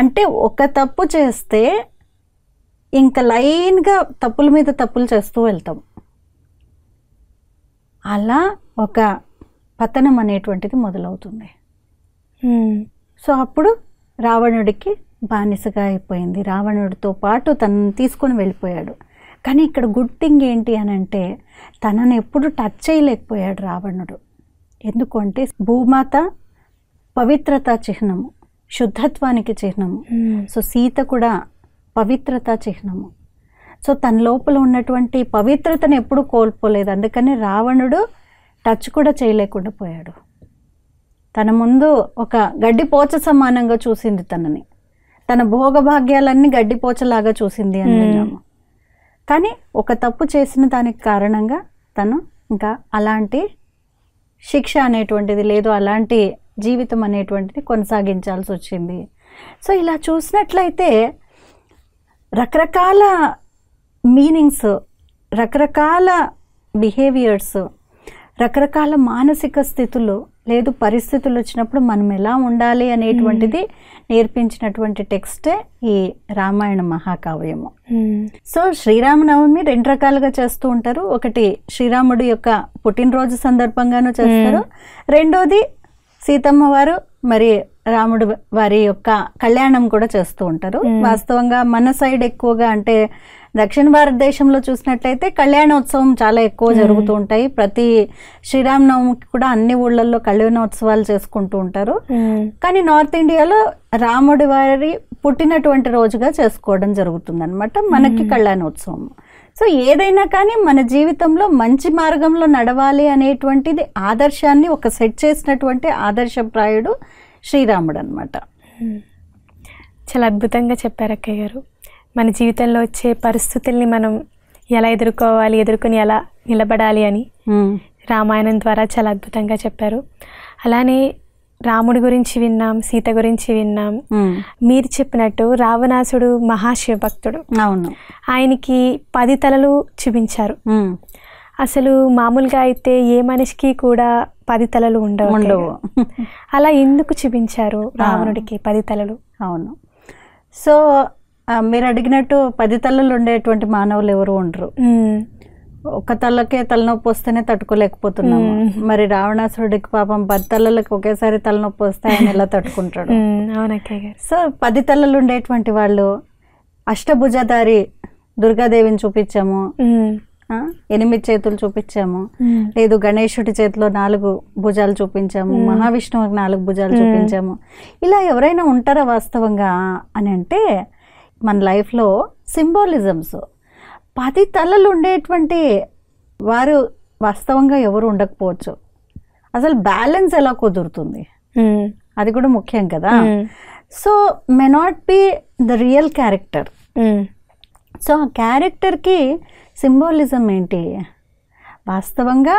అంటే ఒక తప్పు చేస్తే ఇంకా లైన్గా తప్పుల మీద తప్పులు చేస్తూ వెళ్తాం. అలా ఒక పతనం అనేటువంటిది మొదలవుతుంది. సో అప్పుడు రావణుడికి బానిసగా అయిపోయింది. రావణుడితో పాటు తనని తీసుకొని వెళ్ళిపోయాడు. కానీ ఇక్కడ గుడ్ థింగ్ ఏంటి అని అంటే తనను ఎప్పుడు టచ్ చేయలేకపోయాడు రావణుడు. ఎందుకు అంటే భూమాత పవిత్రత చిహ్నము, శుద్ధత్వానికి చిహ్నము. సో సీత కూడా పవిత్రత చిహ్నము. సో తన లోపల ఉన్నటువంటి పవిత్రతను ఎప్పుడు కోల్పోలేదు. అందుకని రావణుడు టచ్ కూడా చేయలేకుండా పోయాడు. తన ముందు ఒక గడ్డిపోచ సమానంగా చూసింది తనని, తన భోగభాగ్యాలన్నీ గడ్డిపోచలాగా చూసింది అని విన్నాము. కానీ ఒక తప్పు చేసిన దానికి కారణంగా తను ఇంకా అలాంటి శిక్ష అనేటువంటిది లేదు, అలాంటి జీవితం అనేటువంటిది కొనసాగించాల్సి వచ్చింది. సో ఇలా చూసినట్లయితే రకరకాల మీనింగ్స్, రకరకాల బిహేవియర్స్, రకరకాల మానసిక స్థితులు లేదు పరిస్థితులు వచ్చినప్పుడు మనం ఎలా ఉండాలి అనేటువంటిది నేర్పించినటువంటి టెక్స్టే ఈ రామాయణ మహాకావ్యము. సో శ్రీరామనవమి 2 రకాలుగా చేస్తూ ఉంటారు. ఒకటి శ్రీరాముడి యొక్క పుట్టినరోజు సందర్భంగానూ చేస్తారు, రెండోది సీతమ్మ వారు మరి రాముడు వారి యొక్క కళ్యాణం కూడా చేస్తూ ఉంటారు. వాస్తవంగా మన సైడ్ ఎక్కువగా అంటే దక్షిణ భారతదేశంలో చూసినట్లయితే కళ్యాణోత్సవం చాలా ఎక్కువ జరుగుతూ ఉంటాయి. ప్రతి శ్రీరామనవమికి కూడా అన్ని ఊళ్ళల్లో కళ్యాణోత్సవాలు చేసుకుంటూ ఉంటారు. కానీ నార్త్ ఇండియాలో రాముడి వారి పుట్టినటువంటి రోజుగా చేసుకోవడం జరుగుతుంది అనమాట మనకి కళ్యాణోత్సవం. సో ఏదైనా కానీ మన జీవితంలో మంచి మార్గంలో నడవాలి అనేటువంటిది ఆదర్శాన్ని ఒక సెట్ చేసినటువంటి ఆదర్శప్రాయుడు శ్రీరాముడు అనమాట. చాలా అద్భుతంగా చెప్పారు అక్కయ్య గారు. మన జీవితంలో వచ్చే పరిస్థితుల్ని మనం ఎలా ఎదుర్కోవాలి, ఎదుర్కొని ఎలా నిలబడాలి అని రామాయణం ద్వారా చాలా అద్భుతంగా చెప్పారు. అలానే రాముడి గురించి విన్నాం, సీత గురించి విన్నాం. మీరు చెప్పినట్టు రావణాసుడు మహాశివభక్తుడు. అవును, ఆయనకి 10 తలలు చూపించారు. అసలు మామూలుగా అయితే ఏ మనిషికి కూడా 10 తలలు ఉండవు. అలా ఎందుకు చూపించారు రావణుడికి 10 తలలు? అవును, సో మీరు అడిగినట్టు 10 తలలు ఉండేటువంటి మానవులు ఎవరు ఉండరు. ఒక తలకే తలనొప్పి వస్తేనే తట్టుకోలేకపోతున్నాము. మరి రావణాసురుడికి పాపం 10 తలలకు ఒకేసారి తలనొప్పి వస్తే ఆయన ఎలా తట్టుకుంటాడు? సో 10 తలలు ఉండేటువంటి వాళ్ళు అష్టభుజధారి దుర్గాదేవిని చూపించాము, 8 చేతులు చూపించాము, లేదు గణేశుడి చేతిలో 4 భుజాలు చూపించాము, మహావిష్ణువుకి 4 భుజాలు చూపించాము. ఇలా ఎవరైనా ఉంటారా వాస్తవంగా అని అంటే మన లైఫ్లో సింబాలిజమ్స్ 10 తలలు ఉండేటువంటి వారు వాస్తవంగా ఎవరు ఉండకపోవచ్చు. అసలు బ్యాలెన్స్ ఎలా కుదురుతుంది అది కూడా ముఖ్యం కదా. So may not be the real character. So ఆ క్యారెక్టర్కి సింబాలిజం ఏంటి? వాస్తవంగా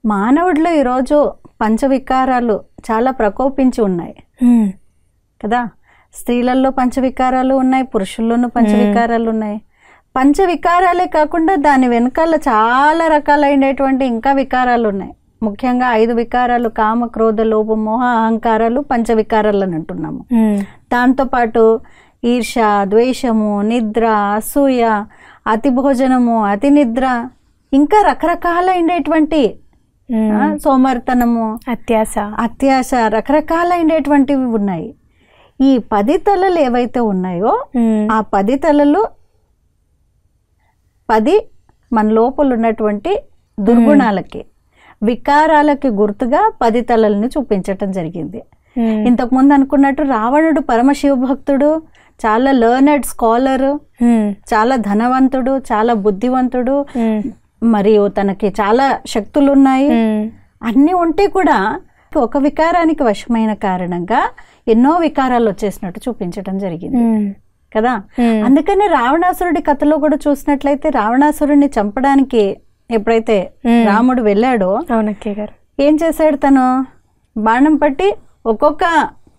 మానవుడిలో ఈరోజు పంచవికారాలు చాలా ప్రకోపించి ఉన్నాయి కదా. స్త్రీలలో పంచవికారాలు ఉన్నాయి, పురుషుల్లోనూ పంచవికారాలు ఉన్నాయి. పంచవికారాలే కాకుండా దాని వెనకాల చాలా రకాలైనటువంటి ఇంకా వికారాలు ఉన్నాయి. ముఖ్యంగా 5 వికారాలు, కామ క్రోధ లోభ మోహ అహంకారాలు పంచవికారాలు అని అంటున్నాము. దాంతోపాటు ఈర్ష, ద్వేషము, నిద్ర, అసూయ, అతి భోజనము, అతి నిద్ర, ఇంకా రకరకాలైనటువంటి సోమర్తనము, అత్యాశ రకరకాలైనటువంటివి ఉన్నాయి. ఈ 10 తలలు ఏవైతే ఉన్నాయో ఆ 10 తలలు 10 మన లోపల ఉన్నటువంటి దుర్గుణాలకి, వికారాలకి గుర్తుగా 10 తలల్ని చూపించటం జరిగింది. ఇంతకుముందు అనుకున్నట్టు రావణుడు పరమశివ భక్తుడు, చాలా లర్నర్డ్ స్కాలర్, చాలా ధనవంతుడు, చాలా బుద్ధివంతుడు, మరియు తనకి చాలా శక్తులు ఉన్నాయి. అన్నీ ఉంటే కూడా ఒక వికారానికి వశమైన కారణంగా ఎన్నో వికారాలు వచ్చేసినట్టు చూపించడం జరిగింది కదా. అందుకని రావణాసురుడి కథలో కూడా చూసినట్లయితే రావణాసురుడిని చంపడానికి ఎప్పుడైతే రాముడు వెళ్ళాడో ఏం చేశాడు? తను బాణం పట్టి ఒక్కొక్క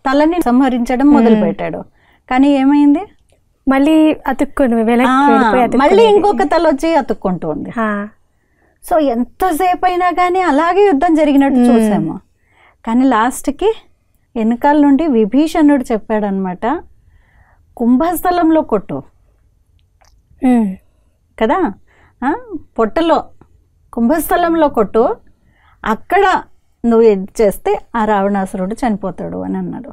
తలని సంహరించడం మొదలు పెట్టాడు. కానీ ఏమైంది? మళ్ళీ మళ్ళీ ఇంకొక తల వచ్చి అతుక్కుంటుంది. సో ఎంతసేపు అయినా కానీ అలాగే యుద్ధం జరిగినట్టు చూసాము. కానీ లాస్ట్కి వెనకాల నుండి విభీషణుడు చెప్పాడనమాట, కుంభస్థలంలో కొట్టు కదా, పొట్టలో కుంభస్థలంలో కొట్టు, అక్కడ నువ్వు ఇది చేస్తే ఆ రావణాసురుడు చనిపోతాడు అని అన్నాడు.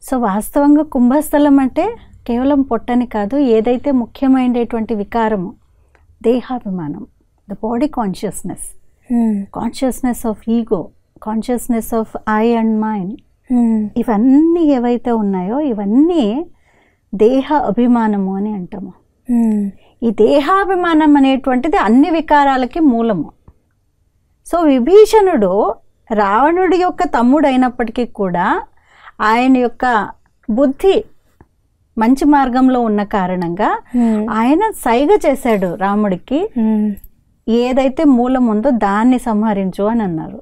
సో వాస్తవంగా కుంభస్థలం అంటే కేవలం పొట్టని కాదు, ఏదైతే ముఖ్యమైనటువంటి వికారము దేహాభిమానం, the body consciousness, consciousness of ego, consciousness of I and mind, ఇవన్నీ ఏవైతే ఉన్నాయో ఇవన్నీ దేహ అభిమానము అని అంటాము. ఈ దేహాభిమానం అనేటువంటిది అన్ని వికారాలకి మూలము. సో విభీషణుడు రావణుడి యొక్క తమ్ముడు అయినప్పటికీ కూడా ఆయన యొక్క బుద్ధి మంచి మార్గంలో ఉన్న కారణంగా ఆయన సైగ చేశాడు రాముడికి, ఏదైతే మూలం ఉందో దాన్ని సంహరించు అని అన్నారు.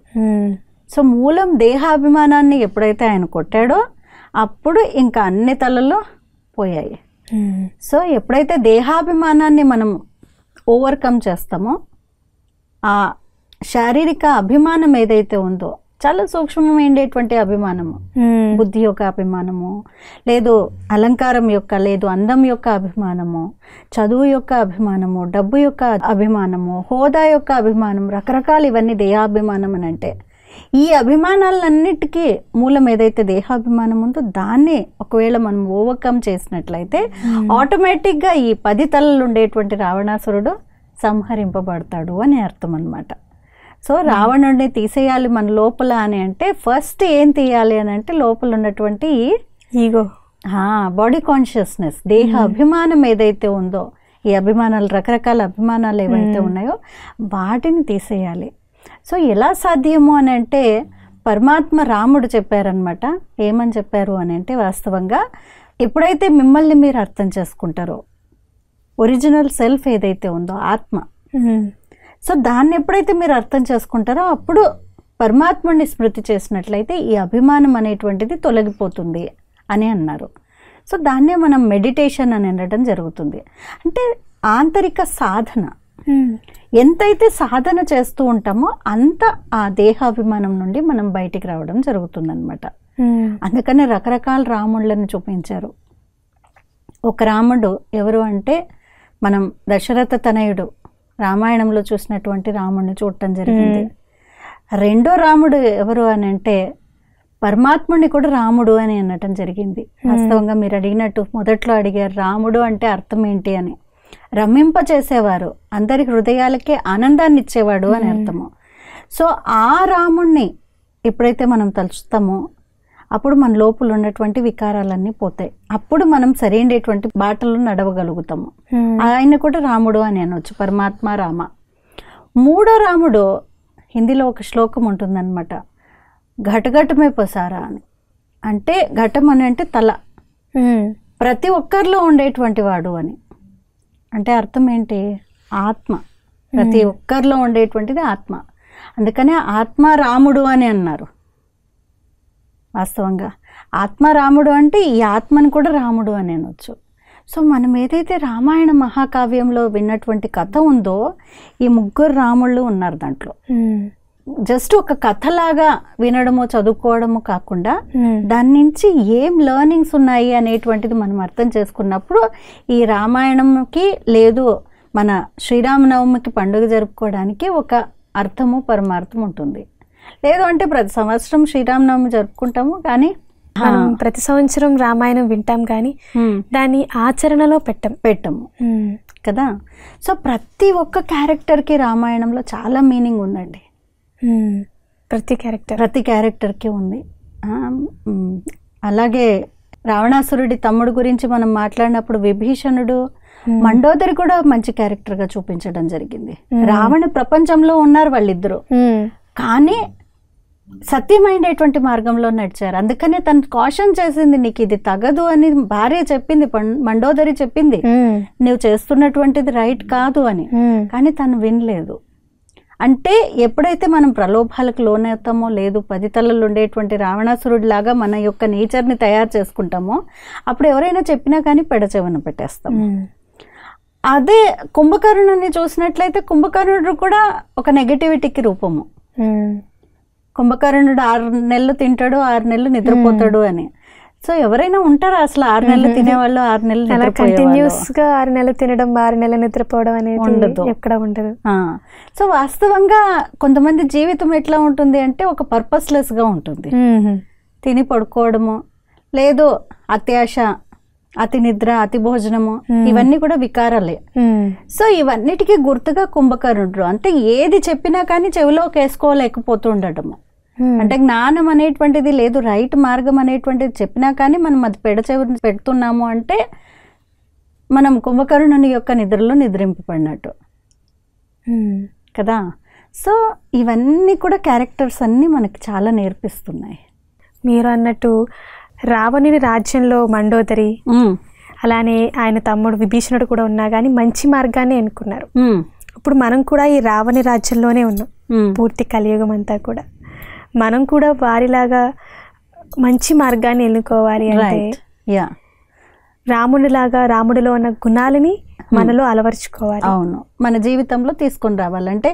సో మూలం దేహాభిమానాన్ని ఎప్పుడైతే ఆయన కొట్టాడో అప్పుడు ఇంకా అన్ని తలలు పోయాయి. సో ఎప్పుడైతే దేహాభిమానాన్ని మనం ఓవర్కమ్ చేస్తామో ఆ శారీరక అభిమానం ఏదైతే ఉందో, చాలా సూక్ష్మమైనటువంటి అభిమానము, బుద్ధి యొక్క అభిమానము, లేదు అలంకారం యొక్క, లేదు అందం యొక్క అభిమానము, చదువు యొక్క అభిమానము, డబ్బు యొక్క అభిమానము, హోదా యొక్క అభిమానం, రకరకాలు ఇవన్నీ దేహాభిమానం అని అంటే, ఈ అభిమానాలన్నిటికీ మూలం ఏదైతే దేహాభిమానం ఉందో దాన్ని ఒకవేళ మనం ఓవర్కమ్ చేసినట్లయితే ఆటోమేటిక్గా ఈ 10 తలలు ఉండేటువంటి రావణాసురుడు సంహరింపబడతాడు అని అర్థం అన్నమాట. సో రావణుడిని తీసేయాలి మన లోపల అని అంటే ఫస్ట్ ఏం తీయాలి అని అంటే లోపల ఉన్నటువంటి ఈగో, బాడీ కాన్షియస్నెస్, దేహ అభిమానం ఏదైతే ఉందో, ఈ అభిమానాలు రకరకాల అభిమానాలు ఏవైతే ఉన్నాయో వాటిని తీసేయాలి. సో ఎలా సాధ్యము అని అంటే పరమాత్మ రాముడు చెప్పారనమాట. ఏమని చెప్పారు అని అంటే, వాస్తవంగా ఎప్పుడైతే మిమ్మల్ని మీరు అర్థం చేసుకుంటారో, ఒరిజినల్ సెల్ఫ్ ఏదైతే ఉందో ఆత్మ, సో దాన్ని ఎప్పుడైతే మీరు అర్థం చేసుకుంటారో అప్పుడు పరమాత్ముడిని స్మృతి చేసినట్లయితే ఈ అభిమానం అనేటువంటిది తొలగిపోతుంది అని అన్నారు. సో దాన్నే మనం మెడిటేషన్ అని అనడం జరుగుతుంది. అంటే ఆంతరిక సాధన, ఎంతైతే సాధన చేస్తూ ఉంటామో అంత ఆ దేహాభిమానం నుండి మనం బయటికి రావడం జరుగుతుందన్నమాట. అందుకనే రకరకాల రాముళ్ళని చూపించారు. ఒక రాముడు ఎవరు అంటే మనం దశరథ తనయుడు రామాయణంలో చూసినటువంటి రాముడిని చూడటం జరిగింది. రెండో రాముడు ఎవరు అని అంటే పరమాత్ముడిని కూడా రాముడు అని అనటం జరిగింది. వాస్తవంగా మీరు అడిగినట్టు మొదట్లో అడిగారు రాముడు అంటే అర్థం ఏంటి అని. రమ్మింప చేసేవారు, అందరి హృదయాలకే ఆనందాన్ని ఇచ్చేవాడు అని అర్థము. సో ఆ రాముణ్ణి ఎప్పుడైతే మనం తలుచుతామో అప్పుడు మన లోపల ఉన్నటువంటి వికారాలన్నీ పోతాయి. అప్పుడు మనం సరైనటువంటి బాటలు నడవగలుగుతాము. ఆయన కూడా రాముడు అని అనొచ్చు, పరమాత్మ రామ. మూడో రాముడు హిందీలో ఒక శ్లోకం ఉంటుందన్నమాట, ఘటఘటమే పసారా అని. అంటే ఘటం అని అంటే తల, ప్రతి ఒక్కరిలో ఉండేటువంటి వాడు అని. అంటే అర్థం ఏంటి? ఆత్మ, ప్రతి ఒక్కరిలో ఉండేటువంటిది ఆత్మ. అందుకనే ఆత్మ రాముడు అని అన్నారు. వాస్తవంగా ఆత్మ రాముడు అంటే ఈ ఆత్మని కూడా రాముడు అని అనొచ్చు. సో మనం ఏదైతే రామాయణ మహాకావ్యంలో విన్నటువంటి కథ ఉందో ఈ ముగ్గురు రాముళ్ళు ఉన్నారు దాంట్లో. జస్ట్ ఒక కథలాగా వినడము చదువుకోవడము కాకుండా దాని నుంచి ఏం లెర్నింగ్స్ ఉన్నాయి అనేటువంటిది మనం అర్థం చేసుకున్నప్పుడు ఈ రామాయణంకి లేదు మన శ్రీరామనవమికి పండుగ జరుపుకోవడానికి ఒక అర్థము పరమార్థం ఉంటుంది. లేదు అంటే ప్రతి సంవత్సరం శ్రీరామనవమి జరుపుకుంటాము కానీ మనం ప్రతి సంవత్సరం రామాయణం వింటాం కానీ దాన్ని ఆచరణలో పెట్టము కదా. సో ప్రతి ఒక్క క్యారెక్టర్కి రామాయణంలో చాలా మీనింగ్ ఉందండి. ప్రతి క్యారెక్టర్కి ఉంది. అలాగే రావణాసురుడి తమ్ముడు గురించి మనం మాట్లాడినప్పుడు విభీషణుడు, మండోదరి కూడా మంచి క్యారెక్టర్గా చూపించడం జరిగింది. రావణ ప్రపంచంలో ఉన్నారు వాళ్ళిద్దరూ, కానీ సత్యమైనటువంటి మార్గంలో నడిచారు. అందుకనే తను కాషన్ చేసింది, నీకు ఇది తగదు అని భార్య చెప్పింది, మండోదరి చెప్పింది, నువ్వు చేస్తున్నటువంటిది రైట్ కాదు అని. కానీ తను వినలేదు. అంటే ఎప్పుడైతే మనం ప్రలోభాలకు లోనవుతామో, లేదు 10 తలలు ఉండేటువంటి రావణాసురుడి లాగా మన యొక్క నేచర్ని తయారు చేసుకుంటామో అప్పుడు ఎవరైనా చెప్పినా కానీ పెడచెవిన పెట్టేస్తాం. అదే కుంభకర్ణుని చూసినట్లయితే కుంభకర్ణుడు కూడా ఒక నెగటివిటీకి రూపము. కుంభకర్ణుడు 6 నెలలు తింటాడు, 6 నెలలు నిద్రపోతాడు అని. సో ఎవరైనా ఉంటారా అసలు 6 నెలలు తినేవాళ్ళు, 6 నెలలు కంటిన్యూస్గా 6 నెలలు తినడం, 6 నెలలు నిద్రపోవడం అనేది ఉండదు, ఎక్కడ ఉండదు. సో వాస్తవంగా కొంతమంది జీవితం ఎట్లా ఉంటుంది అంటే ఒక పర్పస్లెస్గా ఉంటుంది. తిని పడుకోవడము, లేదు అత్యాశ, అతి నిద్ర, అతి భోజనము, ఇవన్నీ కూడా వికారాలే. సో ఇవన్నిటికీ గుర్తుగా కుంభకర్ణుడు అంటే ఏది చెప్పినా కానీ చెవిలోకి వేసుకోలేకపోతుండటము. అంటే జ్ఞానం అనేటువంటిది లేదు, రైట్ మార్గం అనేటువంటిది చెప్పినా కానీ మనం అది పెడచెవి పెడుతున్నాము అంటే మనం కుంభకర్ణుని యొక్క నిద్రలో నిద్రింపబడినట్టు కదా. సో ఇవన్నీ కూడా క్యారెక్టర్స్ అన్నీ మనకి చాలా నేర్పిస్తున్నాయి. మీరు అన్నట్టు రావణుని రాజ్యంలో మండోదరి, అలానే ఆయన తమ్ముడు విభీషణుడు కూడా ఉన్నా కానీ మంచి మార్గాన్ని ఎన్నుకున్నారు. ఇప్పుడు మనం కూడా ఈ రావణి రాజ్యంలోనే ఉన్నాం. పూర్తి కలియుగం అంతా కూడా మనం కూడా వారిలాగా మంచి మార్గాన్ని ఎన్నుకోవాలి అంటే రాముడిలాగా రాముడిలో ఉన్న గుణాలని మనలో అలవర్చుకోవాలి. అవును, మన జీవితంలో తీసుకొని రావాలంటే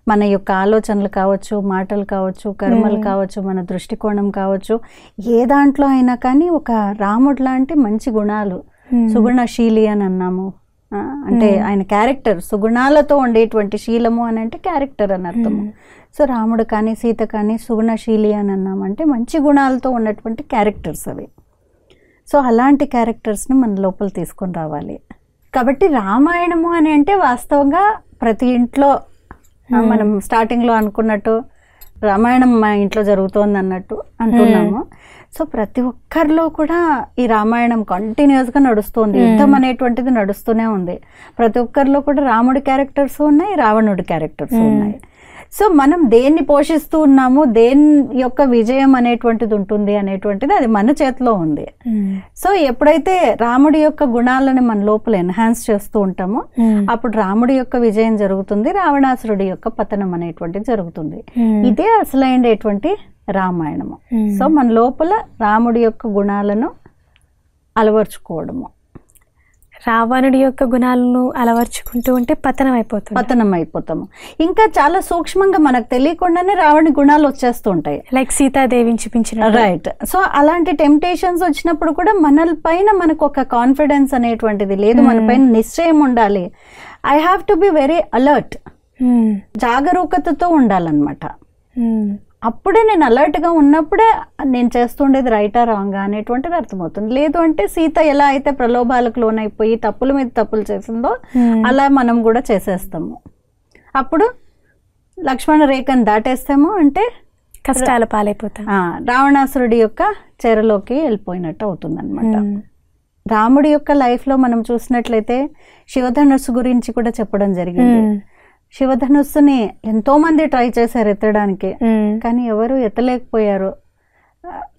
మన యొక్క ఆలోచనలు కావచ్చు, మాటలు కావచ్చు, కర్మలు కావచ్చు, మన దృష్టికోణం కావచ్చు, ఏ దాంట్లో అయినా కానీ ఒక రాముడు లాంటి మంచి గుణాలు, సుగుణశీలి అని అన్నాము అంటే ఆయన క్యారెక్టర్ సుగుణాలతో ఉండేటువంటి శీలము అని అంటే క్యారెక్టర్ అని అర్థము. సో రాముడు కానీ సీత కానీ సుగుణశీలి అని అన్నామంటే మంచి గుణాలతో ఉన్నటువంటి క్యారెక్టర్స్ అవి. సో అలాంటి క్యారెక్టర్స్ని మన లోపల తీసుకొని రావాలి. కాబట్టి రామాయణము అని అంటే వాస్తవంగా ప్రతి ఇంట్లో మనం స్టార్టింగ్లో అనుకున్నట్టు రామాయణం మా ఇంట్లో జరుగుతోంది అన్నట్టు అంటున్నాము. సో ప్రతి ఒక్కరిలో కూడా ఈ రామాయణం కంటిన్యూస్గా నడుస్తుంది, యుద్ధం అనేటువంటిది నడుస్తూనే ఉంది. ప్రతి ఒక్కరిలో కూడా రాముడి క్యారెక్టర్స్ ఉన్నాయి, రావణుడి క్యారెక్టర్స్ ఉన్నాయి. సో మనం దేన్ని పోషిస్తూ ఉన్నాము, దేని యొక్క విజయం అనేటువంటిది ఉంటుంది అనేటువంటిది అది మన చేతిలో ఉంది. సో ఎప్పుడైతే రాముడి యొక్క గుణాలను మన లోపల ఎన్హాన్స్ చేస్తూ ఉంటామో అప్పుడు రాముడి యొక్క విజయం జరుగుతుంది, రావణాసురుడి యొక్క పతనం అనేటువంటిది జరుగుతుంది. ఇదే అసలైనటువంటి రామాయణము. సో మన లోపల రాముడి యొక్క గుణాలను అలవర్చుకోవడము. రావణుడి యొక్క గుణాలను అలవర్చుకుంటూ ఉంటే పతనం అయిపోతాము. ఇంకా చాలా సూక్ష్మంగా మనకు తెలియకుండానే రావణి గుణాలు వచ్చేస్తూ ఉంటాయి, లైక్ సీతాదేవిని చూపించిన. రైట్. సో అలాంటి టెంప్టేషన్స్ వచ్చినప్పుడు కూడా మన పైన మనకు ఒక కాన్ఫిడెన్స్ అనేటువంటిది లేదు, మన పైన నిశ్చయం ఉండాలి. I have to be very alert, జాగరూకతతో ఉండాలన్నమాట. అప్పుడే నేను అలర్ట్గా ఉన్నప్పుడే నేను చేస్తుండేది రైటా రాంగా అనేటువంటిది అర్థమవుతుంది. లేదు అంటే సీత ఎలా అయితే ప్రలోభాలకు లోనైపోయి తప్పుల మీద తప్పులు చేసిందో అలా మనం కూడా చేసేస్తాము. అప్పుడు లక్ష్మణ రేఖను దాటేస్తాము అంటే కష్టాల పాలైపోతాం, రావణాసురుడి యొక్క చెరలోకి వెళ్ళిపోయినట్టు అవుతుంది అనమాట. రాముడి యొక్క లైఫ్లో మనం చూసినట్లయితే శివధనుస్సు గురించి కూడా చెప్పడం జరిగింది. శివధనుస్సుని ఎంతో మంది ట్రై చేశారు ఎత్తడానికి, కానీ ఎవరు ఎత్తలేకపోయారు.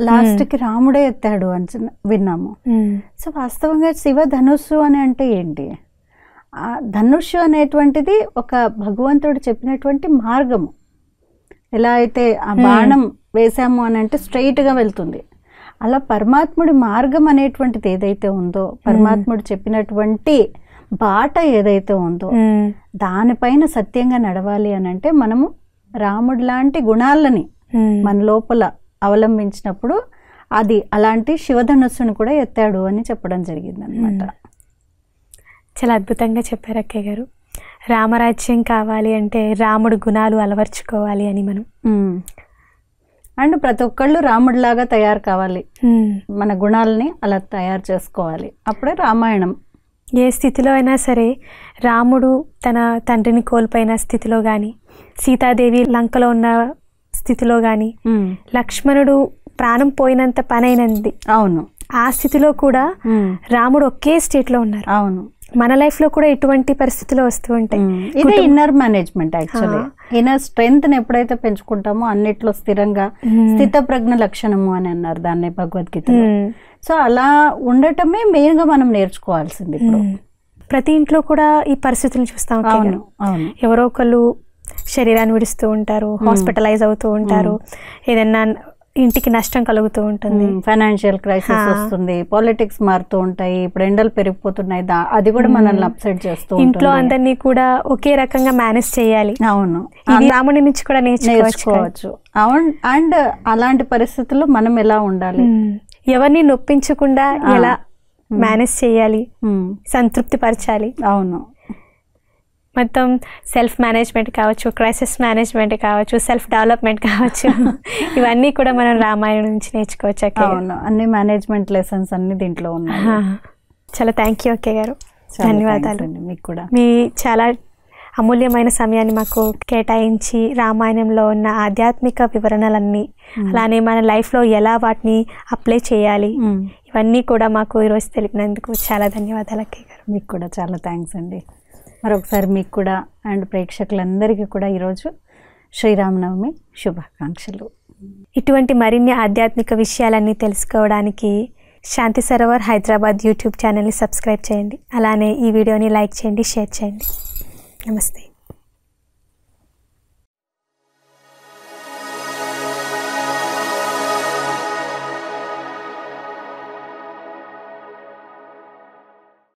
లాస్ట్కి రాముడే ఎత్తాడు అని విన్నాము. సో వాస్తవంగా శివధనుస్సు అని అంటే ఏంటి? ఆ ధనుస్సు అనేటువంటిది ఒక భగవంతుడు చెప్పినటువంటి మార్గము. ఎలా అయితే ఆ బాణం వేసాము అని అంటే స్ట్రైట్గా వెళ్తుంది, అలా పరమాత్ముడి మార్గం అనేటువంటిది ఏదైతే ఉందో, పరమాత్ముడు చెప్పినటువంటి బాట ఏదైతే ఉందో దానిపైన సత్యంగా నడవాలి అని అంటే మనము రాముడు లాంటి గుణాలని మన లోపల అవలంబించినప్పుడు అది అలాంటి శివధనుస్సును కూడా ఎత్తాడు అని చెప్పడం జరిగింది అనమాట. చాలా అద్భుతంగా చెప్పారు అక్కయ్య గారు. రామరాజ్యం కావాలి అంటే రాముడు గుణాలు అలవర్చుకోవాలి అని మనం అండ్ ప్రతి ఒక్కళ్ళు రాముడిలాగా తయారు కావాలి, మన గుణాలని అలా తయారు చేసుకోవాలి. అప్పుడే రామాయణం. ఏ స్థితిలో అయినా సరే రాముడు తన తండ్రిని కోల్పోయిన స్థితిలో కానీ, సీతాదేవి లంకలో ఉన్న స్థితిలో కానీ, లక్ష్మణుడు ప్రాణం పోయినంత పనైనది, అవును, ఆ స్థితిలో కూడా రాముడు ఒకే స్టేట్లో ఉన్నారు. అవును, మన లైఫ్ లో కూడా ఎటువంటి పరిస్థితులు వస్తూ ఉంటాయి. ఇదే inner management. Actually inner strength ని ఎప్పుడైతే పెంచుకుంటామో అన్నిట్లో స్థిరంగా స్థిత ప్రజ్ఞ లక్షణము అని అన్నారు దాన్ని భగవద్గీతలో. సో అలా ఉండటమే మెయిన్ గా మనం నేర్చుకోవాల్సింది. ఇప్పుడు ప్రతి ఇంట్లో కూడా ఈ పరిస్థితులను చూస్తాం. ఎవరో ఒకళ్ళు శరీరాన్ని విడుస్తూ ఉంటారు, హాస్పిటలైజ్ అవుతూ ఉంటారు, ఏదైనా ఇంటికి నష్టం కలుగుతూ ఉంటుంది, ఫైనాన్షియల్ క్రైసిస్ వస్తుంది, పాలిటిక్స్ మారుతూ ఉంటాయి, ఇప్పుడు ఎండలు పెరిగిపోతున్నాయి, అది కూడా మనల్ని అప్సెట్ చేస్తూ ఇంట్లో అందరినీ కూడా ఒకే రకంగా మేనేజ్ చేయాలి. అవును, రాముడి నుంచి కూడా నేర్చుకోవచ్చు. అవును. అండ్ అలాంటి పరిస్థితుల్లో మనం ఎలా ఉండాలి, ఎవరిని నొప్పించకుండా ఎలా మేనేజ్ చేయాలి, సంతృప్తి పరచాలి. అవును, మొత్తం సెల్ఫ్ మేనేజ్మెంట్ కావచ్చు, క్రైసిస్ మేనేజ్మెంట్ కావచ్చు, సెల్ఫ్ డెవలప్మెంట్ కావచ్చు, ఇవన్నీ కూడా మనం రామాయణం నుంచి నేర్చుకోవచ్చు. అవును, అన్ని మేనేజ్మెంట్ లెసన్స్ అన్ని దీంట్లో ఉన్నాయి. చాలా థ్యాంక్ యూ అక్కయ్య గారు. చాలా ధన్యవాదాలు. thanks అండి మీకు కూడా. మీ చాలా అమూల్యమైన సమయాన్ని మాకు కేటాయించి రామాయణంలో ఉన్న ఆధ్యాత్మిక వివరణలన్నీ అలానే మన లైఫ్లో ఎలా వాటిని అప్లై చేయాలి ఇవన్నీ కూడా మాకు ఈరోజు తెలిపినందుకు చాలా ధన్యవాదాలు అక్కయ్య గారు. మీకు కూడా చాలా థ్యాంక్స్ అండి. మరొకసారి మీకు కూడా అండ్ ప్రేక్షకులందరికీ కూడా ఈరోజు శ్రీరామనవమి శుభాకాంక్షలు. ఇటువంటి మరిన్ని ఆధ్యాత్మిక విషయాలన్నీ తెలుసుకోవడానికి శాంతి సరోవర్ హైదరాబాద్ యూట్యూబ్ ఛానల్ని సబ్స్క్రైబ్ చేయండి. అలానే ఈ వీడియోని లైక్ చేయండి, షేర్ చేయండి. నమస్తే.